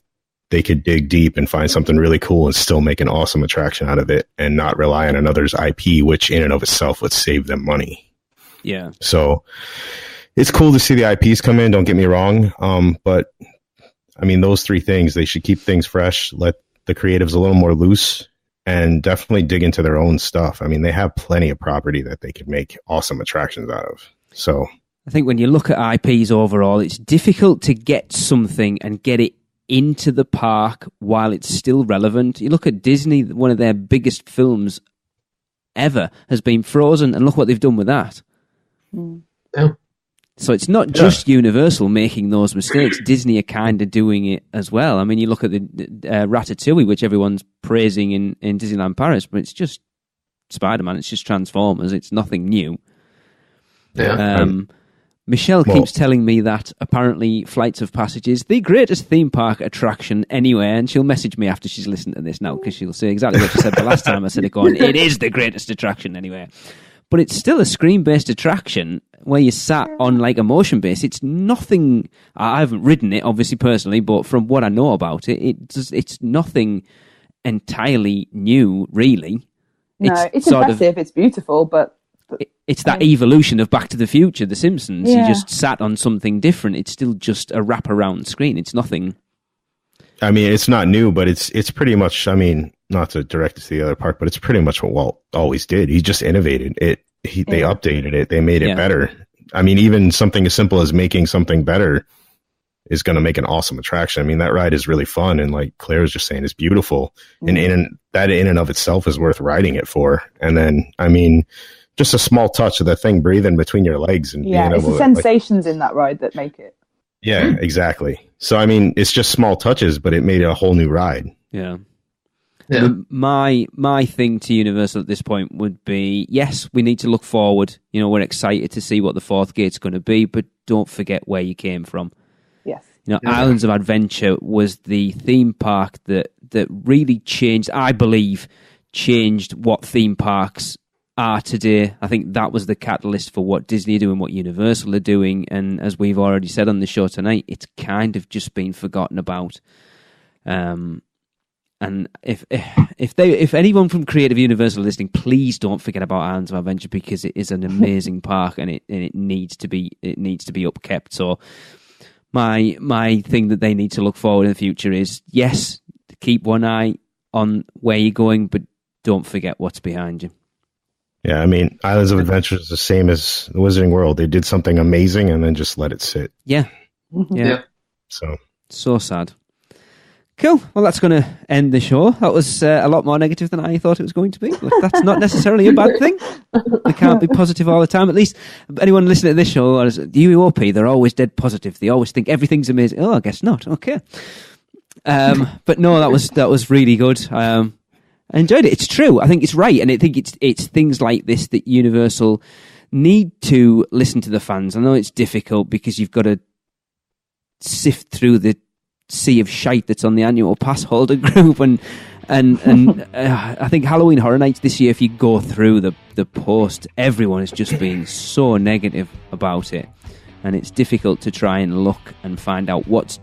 they could dig deep and find something really cool and still make an awesome attraction out of it and not rely on another's IP, which in and of itself would save them money. Yeah. So it's cool to see the IPs come in, don't get me wrong. But I mean, those three things, they should keep things fresh, let the creatives a little more loose, and definitely dig into their own stuff. I mean, they have plenty of property that they could make awesome attractions out of. So I think when you look at IPs overall, it's difficult to get something and get it into the park while it's still relevant. You look at Disney, one of their biggest films ever has been Frozen, and look what they've done with that. Yeah. So it's not just Universal making those mistakes. Disney are kind of doing it as well. I mean, you look at the Ratatouille, which everyone's praising in Disneyland Paris, but it's just Spider-Man. It's just Transformers. It's nothing new. Yeah. Michelle keeps telling me that apparently Flights of Passage is the greatest theme park attraction anywhere, and she'll message me after she's listened to this now, because she'll say exactly what she said the last time I said it, going, it is the greatest attraction anywhere. But it's still a screen-based attraction where you sat on like a motion base. It's nothing, I haven't ridden it obviously personally, but from what I know about it, it's nothing entirely new, really. No, it's impressive, it's beautiful, but it's that evolution of Back to the Future, The Simpsons. You just sat on something different. It's still just a wraparound screen. It's nothing. I mean, it's not new, but it's pretty much, I mean, not to direct it to the other park, but it's pretty much what Walt always did. He just innovated it. They updated it. They made it better. I mean, even something as simple as making something better is going to make an awesome attraction. I mean, that ride is really fun. And like Claire was just saying, it's beautiful. And that in and of itself is worth riding it for. And then, I mean, just a small touch of that thing breathing between your legs and being able it's the sensations in that ride that make it. Yeah, exactly. So I mean, it's just small touches, but it made it a whole new ride. Yeah. My thing to Universal at this point would be, yes, we need to look forward. You know, we're excited to see what the fourth gate's going to be, but don't forget where you came from. Yes. You know, Islands of Adventure was the theme park that really changed, I believe, changed what theme parks are today. I think that was the catalyst for what Disney are doing, what Universal are doing, and as we've already said on the show tonight, it's kind of just been forgotten about. And if anyone from Creative Universal listening, please don't forget about Islands of Adventure, because it is an amazing park and it needs to be upkept. So my thing that they need to look forward in the future is, yes, keep one eye on where you're going, but don't forget what's behind you. Yeah, I mean, Islands of Adventure is the same as the Wizarding World. They did something amazing and then just let it sit. Yeah. So sad. Cool. Well, that's going to end the show. That was a lot more negative than I thought it was going to be, but that's not necessarily a bad thing. They can't be positive all the time. At least anyone listening to this show, or the UOP, they're always dead positive. They always think everything's amazing. Oh, I guess not. Okay. But no, that was really good. I enjoyed it. It's true. I think it's right. And I think it's things like this that Universal need to listen to the fans. I know it's difficult because you've got to sift through the sea of shite that's on the annual pass holder group. And I think Halloween Horror Nights this year, if you go through the post, everyone has just been so negative about it. And it's difficult to try and look and find out what's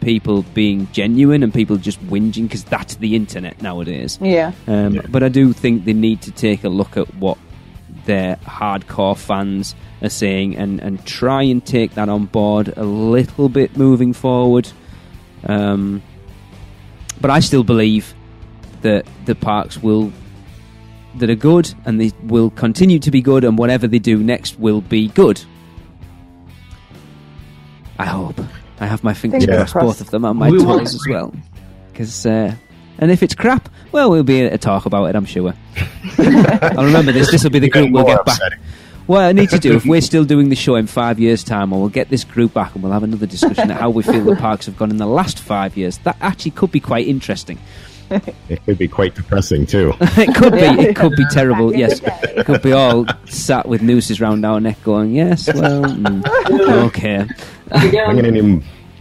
people being genuine and people just whinging, because that's the internet nowadays. But I do think they need to take a look at what their hardcore fans are saying and try and take that on board a little bit moving forward. But I still believe that the parks that are good, and they will continue to be good, and whatever they do next will be good. I hope. I have my fingers crossed, both of them, on my toes as well. Because, and if it's crap, well, we'll be able to talk about it, I'm sure. I'll remember this. This will be the group we'll get back. What I need to do, if we're still doing the show in 5 years' time, we'll get this group back and we'll have another discussion at how we feel the parks have gone in the last 5 years. That actually could be quite interesting. It could be quite depressing, too. It could be. It could be terrible, yes. It could be all sat with nooses round our neck going, yes, well, okay.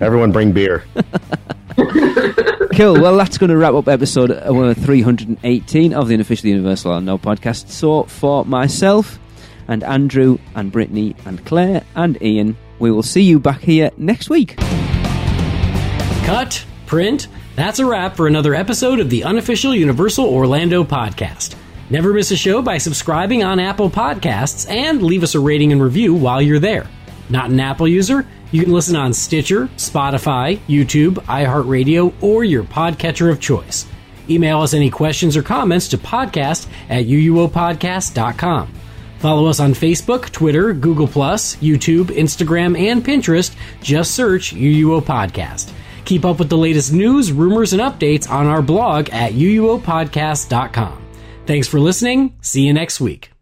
Everyone bring beer. Cool. Well, that's going to wrap up episode 318 of the Unofficial Universal Orlando podcast. So for myself and Andrew and Brittany and Claire and Ian, we will see you back here next week. Cut. Print. That's a wrap for another episode of the Unofficial Universal Orlando podcast. Never miss a show by subscribing on Apple Podcasts and leave us a rating and review while you're there. Not an Apple user? You can listen on Stitcher, Spotify, YouTube, iHeartRadio, or your podcatcher of choice. Email us any questions or comments to podcast@uuopodcast.com. Follow us on Facebook, Twitter, Google+, YouTube, Instagram, and Pinterest. Just search UUO Podcast. Keep up with the latest news, rumors, and updates on our blog at uuopodcast.com. Thanks for listening. See you next week.